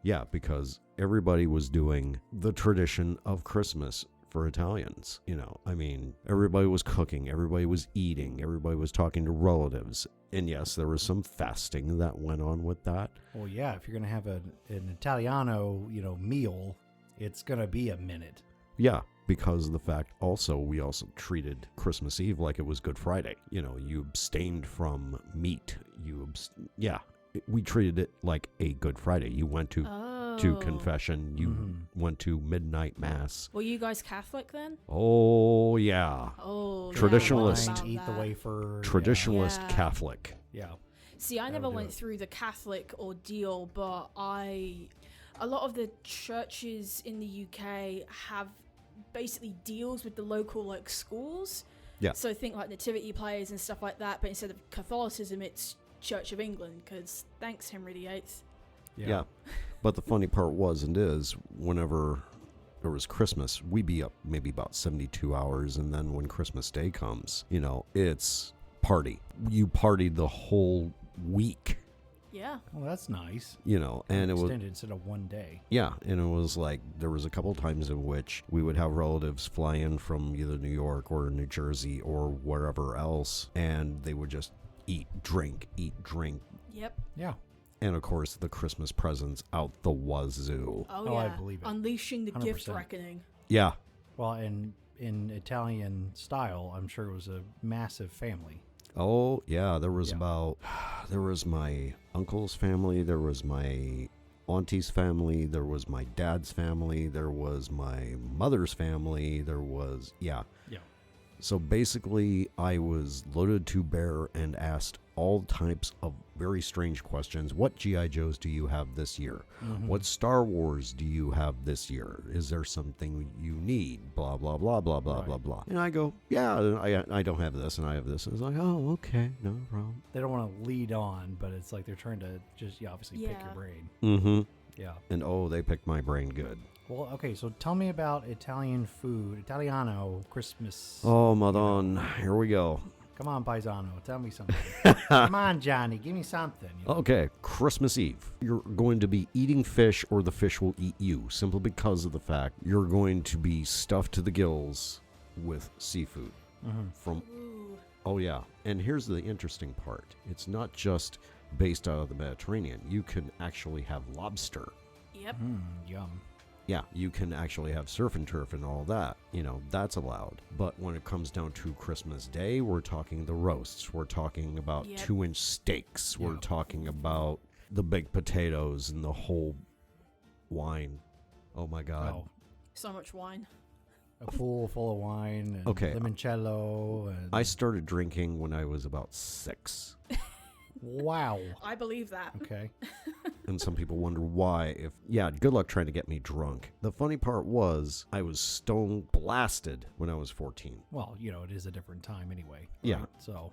Yeah, because everybody was doing the tradition of Christmas for Italians. I mean, everybody was cooking, everybody was eating, everybody was talking to relatives. And yes, there was some fasting that went on with that. Well, yeah. If you're gonna have an Italiano, meal, it's gonna be a minute. Yeah, because of the fact also we also treated Christmas Eve like it was Good Friday. You abstained from meat. We treated it like a Good Friday. You went to Oh. confession. You went to midnight mass. Were you guys Catholic then? Oh yeah, Oh, yeah, Traditionalist. what about Eat the that? wafer. traditionalist Yeah. Catholic. Yeah. See, I That never would do went it. through the Catholic ordeal, but a lot of the churches in the UK have basically deals with the local schools. Yeah. So think like nativity plays and stuff like that, but instead of Catholicism, it's Church of England, because thanks Henry VIII. Yeah. But the funny part was and is, whenever there was Christmas, we'd be up maybe about 72 hours. And then when Christmas Day comes, it's party. You partied the whole week, Yeah. Well, that's nice. and it was, Extended instead of one day. yeah. And it was like, there was a couple times in which we would have relatives fly in from either New York or New Jersey or wherever else. And they would just eat, drink. Yep. Yeah. And of course, the Christmas presents out the wazoo. Oh, Oh, yeah. I believe it. Unleashing the gift 100%. reckoning. Yeah. Well, in Italian style, I'm sure it was a massive family. Oh, yeah. There was Yeah. there was my uncle's family. There was my auntie's family. There was my dad's family. There was my mother's family. There was, yeah. Yeah. So basically, I was loaded to bear and asked all types of very strange questions. What G.I. Joes do you have this year? What Star Wars do you have this year? Is there something you need? Blah, blah, blah, blah, blah, Right. blah, blah. And I go, yeah, I don't have this, and I have this. And it's like, oh, okay, no problem. They don't want to lead on, but it's like they're trying to just obviously pick your Yeah. brain. Mm-hmm. Yeah. And oh, they picked my brain good. Well, okay, so tell me about Italian food, Italiano Christmas. Oh, Madon, here we go. Come on, Paisano, tell me something. Come on, Johnny, give me something. Okay, Christmas Eve. You're going to be eating fish or the fish will eat you, simply because of the fact you're going to be stuffed to the gills with seafood. From Ooh. Oh yeah, and here's the interesting part. It's not just based out of the Mediterranean. You can actually have lobster. Yep. Yum. Yeah, you can actually have surf and turf and all that. That's allowed. But when it comes down to Christmas Day, we're talking the roasts. We're talking about Yep. 2-inch steaks. We're Yeah. talking about the baked potatoes and the whole wine. Oh my God. Oh, So much wine. a pool full of wine and Okay. limoncello. And I started drinking when I was about 6. wow. I believe that. Okay. And some people wonder why. Good luck trying to get me drunk. The funny part was I was stone blasted when I was 14. Well, it is a different time anyway. Yeah. right? So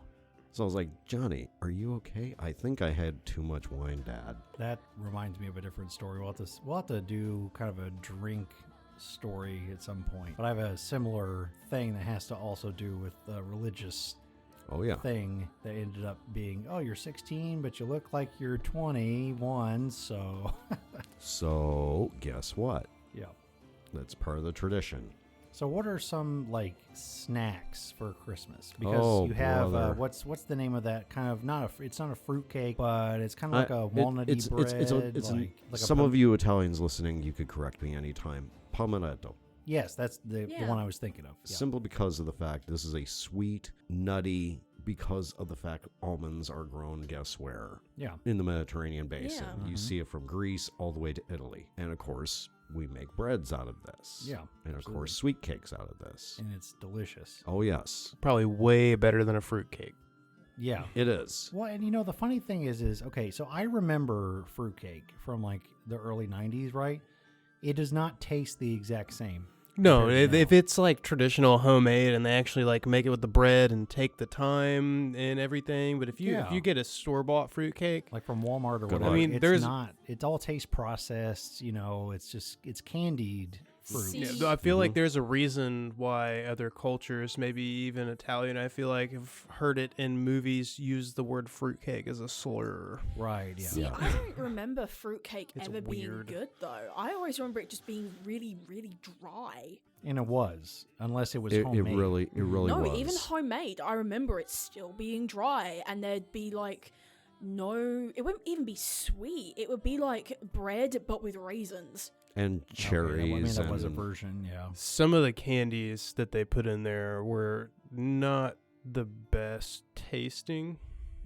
So I was like, Johnny, are you okay? I think I had too much wine, Dad. that reminds me of a different story. We'll have to do kind of a drink story at some point. But I have a similar thing that has to also do with religious Oh, yeah. thing that ended up being, oh, you're 16, but you look like you're 21, so So, guess what? yeah. That's part of the tradition. So what are some like snacks for Christmas? Because Oh, you have brother. what's the name of that kind of it's not a fruit cake, but it's kind of like a walnutty bread. Some of you Italians listening, you could correct me anytime. Palmetto. Yes, that's the Yeah. one I was thinking of. Yeah. Simply because of the fact this is a sweet, nutty, because of the fact almonds are grown, guess where? Yeah. In the Mediterranean basin. Yeah. You see it from Greece all the way to Italy. And of course, we make breads out of this. Yeah, And of absolutely. course, sweet cakes out of this. And it's delicious. Oh, yes. Probably way better than a fruitcake. Yeah. It is. Well, and you know the funny thing is okay, so I remember fruitcake from like the early 90s, right? It does not taste the exact same. No, compared to if now. it's like traditional homemade and they actually like make it with the bread and take the time and everything, but if Yeah. you get a store bought fruitcake, Like from Walmart or Good whatever. luck. I mean, it's there's- not. It all tastes processed. You know, it's candied fruit. See- yeah, I feel like there's a reason why other cultures, maybe even Italian, I feel like have heard it in movies use the word fruitcake as a slur. Right. Yeah. See, I don't remember fruitcake It's ever weird. being good though. I always remember it just being really, really dry. And it was, unless it was It homemade. really No, was. even homemade. I remember it still being dry, and there'd be like it wouldn't even be sweet. It would be like bread but with raisins. And Okay, cherries. I mean, that was a and- version. Yeah. Some of the candies that they put in there were not the best tasting.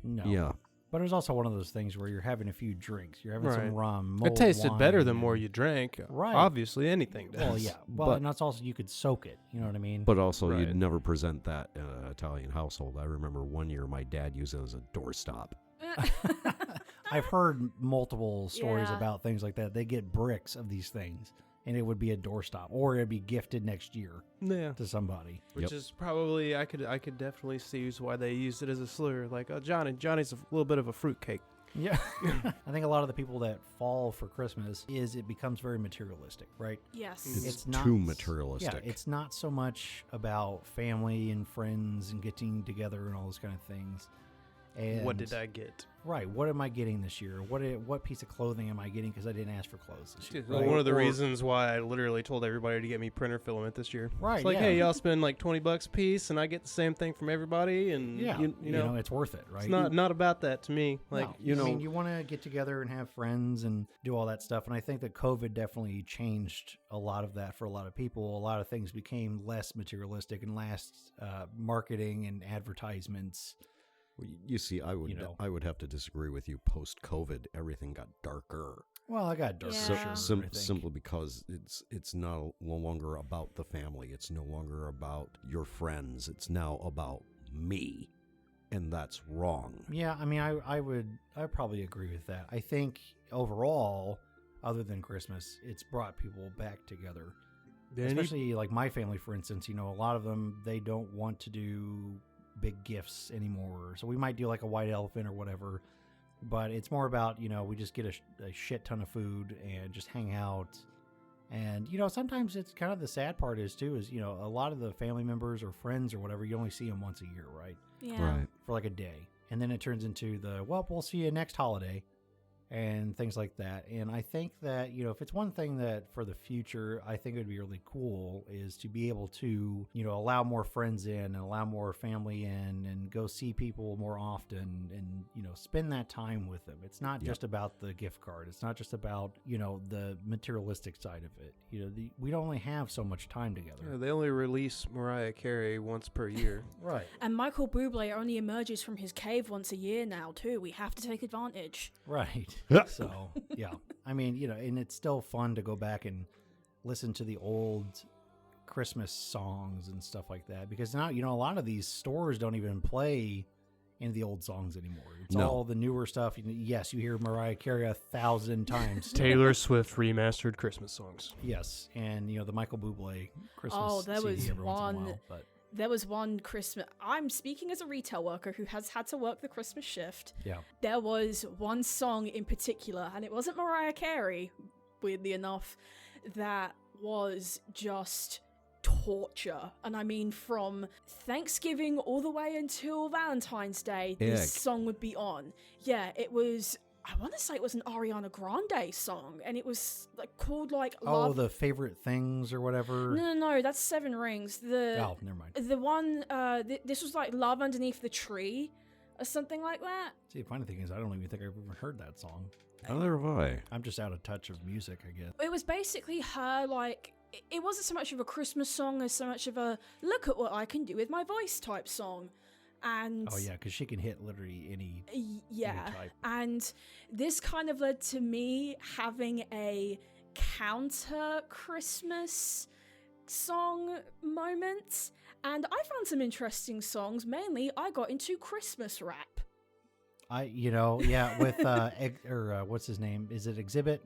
No. Yeah. But it was also one of those things where you're having a few drinks. You're having some Right. rum. It mulled tasted better the wine, more and- you drank. Right. Obviously, anything does. Well, yeah. Well, But- and that's also, you could soak it. You know what I mean? But also, Right. you'd never present that in an Italian household. I remember one year my dad used it as a doorstop. I've heard multiple stories Yeah. about things like that. They get bricks of these things, and it would be a doorstop, or it'd be gifted next year Yeah. to somebody. Which Yep. is probably I could definitely see why they used it as a slur. Like, oh, Johnny's a little bit of a fruitcake. Yeah. I think a lot of the people that fall for Christmas is it becomes very materialistic, right? Yes. It's not too materialistic. Yeah, it's not so much about family and friends and getting together and all those kind of things. And What did I get? Right. What am I getting this year? What piece of clothing am I getting because I didn't ask for clothes this year? Well, right? one of the Or- reasons why I literally told everybody to get me printer filament this year. Right, It's like, yeah. hey, y'all spend like $20 a piece, and I get the same thing from everybody, and Yeah, you know, it's worth it, right? it's not about that to me. Like, No, you I mean, know- you want to get together and have friends and do all that stuff. And I think that COVID definitely changed a lot of that for a lot of people. A lot of things became less materialistic and less marketing and advertisements. Well, you see, I would You know. I would have to disagree with you. Post COVID, everything got darker. Well, I got dark. Yeah. sure, I think. Simply because it's no longer about the family. It's no longer about your friends. It's now about me, and that's wrong. Yeah, I mean, I probably agree with that. I think overall, other than Christmas, it's brought people back together. Especially like my family, for instance. You know, a lot of them, they don't want to do big gifts anymore. So we might do like a white elephant or whatever. But it's more about, you know, we just get a shit ton of food and just hang out. And, you know, sometimes it's kind of the sad part is, you know, a lot of the family members or friends or whatever, you only see them once a year, right? Yeah. Right. For like a day. And then it turns into we'll see you next holiday and things like that. And I think that, you know, if it's one thing that for the future, I think it would be really cool is to be able to, you know, allow more friends in and allow more family in and go see people more often and, you know, spend that time with them. It's not just about the gift card. It's not just about, you know, the materialistic side of it. You know, we only have so much time together. Yeah, they only release Mariah Carey once per year. Right. And Michael Bublé only emerges from his cave once a year now too. We have to take advantage. Right. So, yeah. I mean, you know, and it's still fun to go back and listen to the old Christmas songs and stuff like that because now, you know, a lot of these stores don't even play any of the old songs anymore. It's No. all the newer stuff. Yes, you hear Mariah Carey 1,000 times. Taylor Swift remastered Christmas songs. Yes, and, you know, the Michael Bublé Christmas Oh, there CD was every once in a one- while, but There was one Christmas. I'm speaking as a retail worker who has had to work the Christmas shift. yeah. There was one song in particular, and it wasn't Mariah Carey, weirdly enough, that was just torture. And I mean, from Thanksgiving all the way until Valentine's Day, Ick. this song would be on. Yeah, it was, I want to say it was an Ariana Grande song, and it was like called like Oh, Love. the favorite things or whatever. No, that's Seven Rings. Oh, never mind. The one, this was like Love Underneath the Tree, or something like that. See, the funny thing is, I don't even think I've ever heard that song. Neither have I. I'm just out of touch of music, I guess. It was basically her, like, it wasn't so much of a Christmas song as so much of a look at what I can do with my voice type song. And Oh yeah, because she can hit literally any. yeah. type. And this kind of led to me having a counter Christmas song moment. And I found some interesting songs. Mainly, I got into Christmas rap. With what's his name? Is it Exhibit?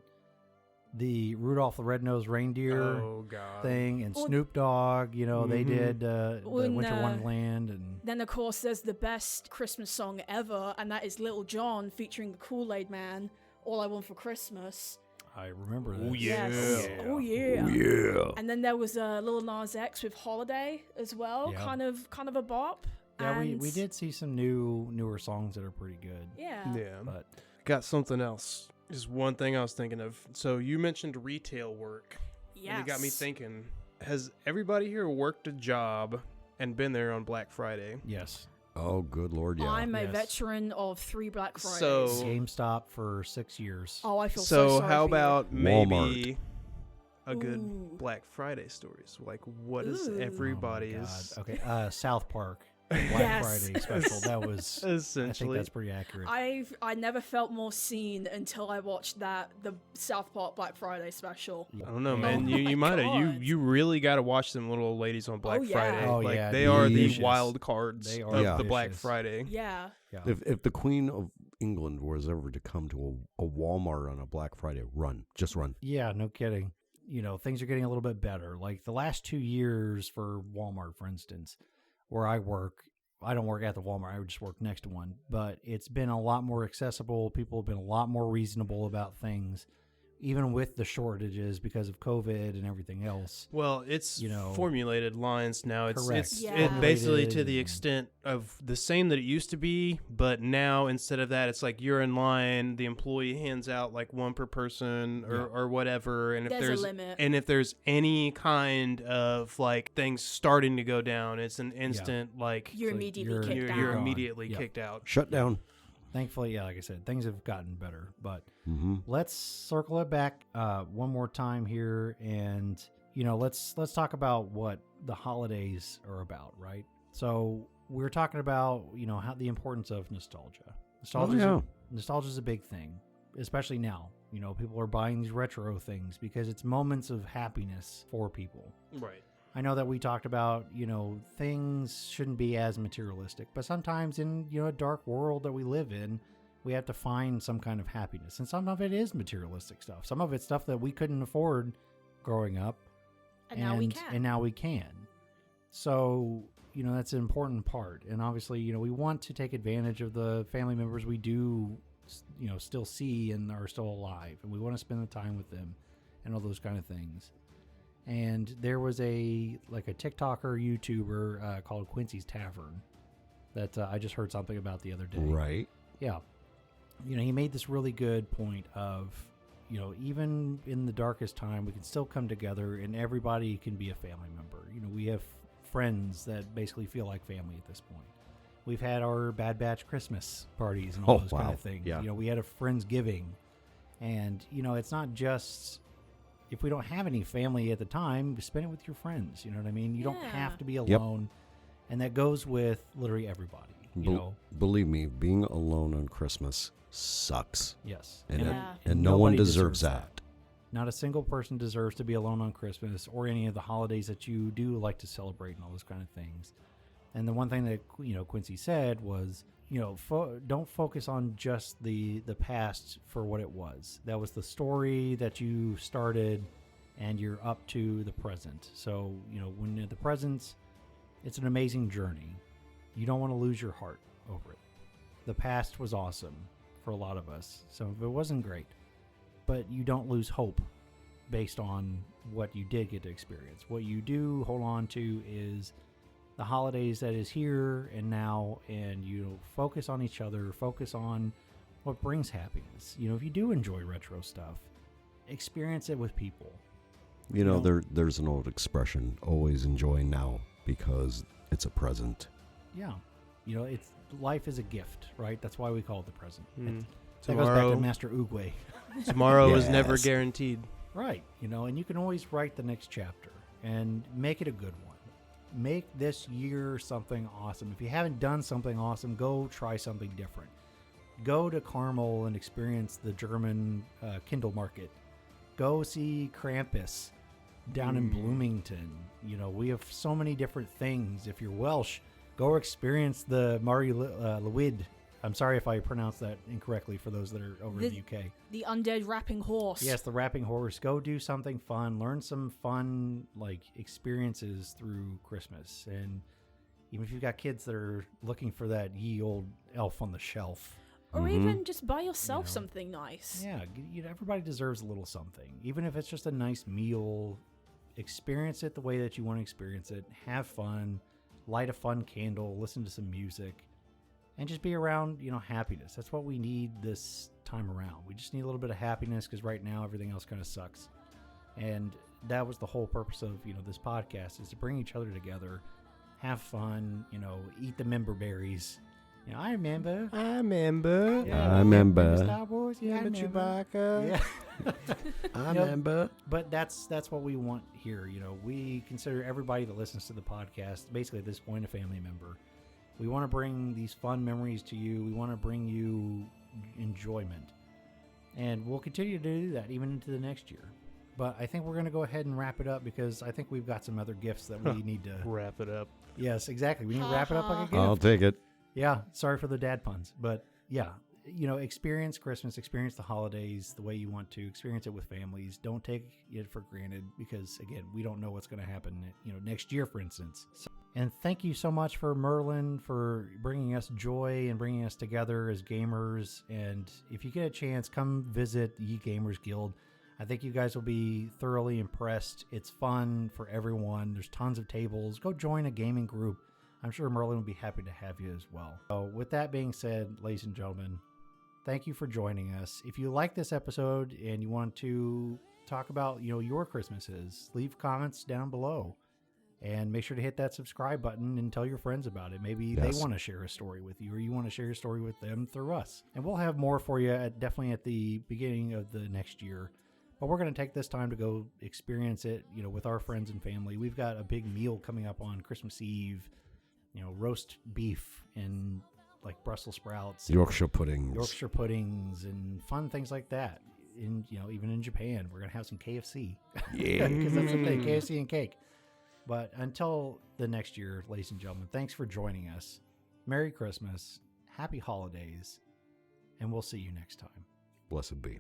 The Rudolph the Red-Nosed Reindeer Oh God. thing, and Well, Snoop Dogg. They Mhm. did the When, Winter Wonderland, and Then, of course, there's the best Christmas song ever, and that is Little John featuring the Kool-Aid Man, All I Want for Christmas. I remember that. Oh, yeah. Yes. Oh, yeah. Yeah. And then there was Lil Nas X with Holiday as well, Yeah. kind of a bop. Yeah, we And- did see some newer songs that are pretty good. Yeah. Yeah. But Got something else. Just one thing I was thinking of. So you mentioned retail work. Yes. And it got me thinking, has everybody here worked a job and been there on Black Friday? yes, Oh, good Lord, yeah. I'm a Yes. veteran of 3 Black Fridays. So- GameStop for 6 years. oh, I feel So so sorry how for you. about maybe a good Ooh. Black Friday stories? Like what is Ooh. Oh my everybody's God. Okay, South Park Black Yes. Friday special. That was. I think essentially? that's pretty accurate. I never felt more seen until I watched the South Park Black Friday special. I don't know, Oh man. You my might have God. you really got to watch them little old ladies on Black Oh, yeah. Friday. Oh, like yeah, they are the delicious. wild cards They of are the Black delicious. Friday. Yeah. Yeah. If the Queen of England was ever to come to a Walmart on a Black Friday, run. Just run. Yeah, no kidding. Things are getting a little bit better. Like the last 2 years for Walmart, for instance, where I work, I don't work at the Walmart. I just work next to one. But it's been a lot more accessible. People have been a lot more reasonable about things, even with the shortages because of COVID and everything else. Well, it's You know, formulated lines now. It's correct. it's Yeah. it basically to Formulated the and- extent of the same that it used to be, but now instead of that, it's like you're in line. The employee hands out like one per person or, Yeah. or whatever, and if There's a there's limit. and if there's any kind of like things starting to go down, it's an instant like You're So immediately you're- kicked you're out. gone. immediately Yeah. kicked out. Shut down. Thankfully, yeah, like I said, things have gotten better. But Mm-hmm. let's circle it back one more time here, and let's talk about what the holidays are about, right? So we're talking about how the importance of nostalgia. Nostalgia is a big thing, especially now. People are buying these retro things because it's moments of happiness for people. Right. I know that we talked about, things shouldn't be as materialistic, but sometimes in, a dark world that we live in, we have to find some kind of happiness. And some of it is materialistic stuff. Some of it's stuff that we couldn't afford growing up. And now we can. And now we can. So, that's an important part. And obviously, we want to take advantage of the family members we do, still see and are still alive. And we want to spend the time with them and all those kind of things. And there was a TikToker, YouTuber called Quincy's Tavern that I just heard something about the other day. Right. Yeah. He made this really good point of, even in the darkest time, we can still come together and everybody can be a family member. We have friends that basically feel like family at this point. We've had our Bad Batch Christmas parties and all Oh, those kind wow. of things. Yeah. We had a Friendsgiving. And, it's not just, if we don't have any family at the time, spend it with your friends. You know what I mean? You don't Yeah. have to be Yep. alone. And that goes with literally everybody. Believe me, being alone on Christmas sucks. Yes. And, Yeah. and no one nobody deserves that. Not a single person deserves to be alone on Christmas or any of the holidays that you do like to celebrate and all those kind of things. And the one thing that Quincy said was, don't focus on just the past for what it was. That was the story that you started, and you're up to the present. So when you're at the present, it's an amazing journey. You don't want to lose your heart over it. The past was awesome for a lot of us. Some of it wasn't great. But you don't lose hope based on what you did get to experience. What you do hold on to is the holidays that is here and now, and focus on each other, focus on what brings happiness. If you do enjoy retro stuff, experience it with people. There's an old expression, always enjoy now because it's a present. Yeah. It's life is a gift, right? That's why we call it the present. Mm. That goes back to Master Oogway. Tomorrow is Yes. never guaranteed. Right. And you can always write the next chapter and make it a good one. Make this year something awesome. If you haven't done something awesome, go try something different. Go to Carmel and experience the German Kindle market. Go see Krampus down in Bloomington. We have so many different things. If you're Welsh, go experience the Mari Lwyd. I'm sorry if I pronounced that incorrectly for those that are over in the UK. The undead rapping horse. Yes, the rapping horse. Go do something fun. Learn some fun experiences through Christmas. And even if you've got kids that are looking for that ye old elf on the shelf. Or even just buy yourself You know. something nice. Yeah, everybody deserves a little something. Even if it's just a nice meal, experience it the way that you want to experience it. Have fun. Light a fun candle. Listen to some music. And just be around, happiness. That's what we need this time around. We just need a little bit of happiness because right now everything else kind of sucks. And that was the whole purpose of, this podcast is to bring each other together, have fun, eat the member berries. I remember. I remember Star Wars. Yeah, I remember. Chewbacca. Yeah. I remember. But that's what we want here. We consider everybody that listens to the podcast basically at this point a family member. We want to bring these fun memories to you. We want to bring you enjoyment. And we'll continue to do that even into the next year. But I think we're going to go ahead and wrap it up because I think we've got some other gifts that we need to... Wrap it up. Yes, exactly. We need to wrap it up like a gift. I'll take it. Yeah, sorry for the dad puns. But yeah, experience Christmas, experience the holidays the way you want to, experience it with families. Don't take it for granted because, again, we don't know what's going to happen, next year, for instance. And thank you so much for Merlin for bringing us joy and bringing us together as gamers. And if you get a chance, come visit Ye Gamers Guild. I think you guys will be thoroughly impressed. It's fun for everyone. There's tons of tables. Go join a gaming group. I'm sure Merlin will be happy to have you as well. So with that being said, ladies and gentlemen, thank you for joining us. If you like this episode and you want to talk about, your Christmases, leave comments down below. And make sure to hit that subscribe button and tell your friends about it. Maybe they want to share a story with you or you want to share a story with them through us. And we'll have more for you definitely at the beginning of the next year. But we're going to take this time to go experience it, with our friends and family. We've got a big meal coming up on Christmas Eve, roast beef and Brussels sprouts. Yorkshire puddings. Yorkshire puddings and fun things like that. Even in Japan, we're going to have some KFC. Yeah. Because that's the thing, KFC and cake. But until the next year, ladies and gentlemen, thanks for joining us. Merry Christmas, Happy Holidays, and we'll see you next time. Blessed be.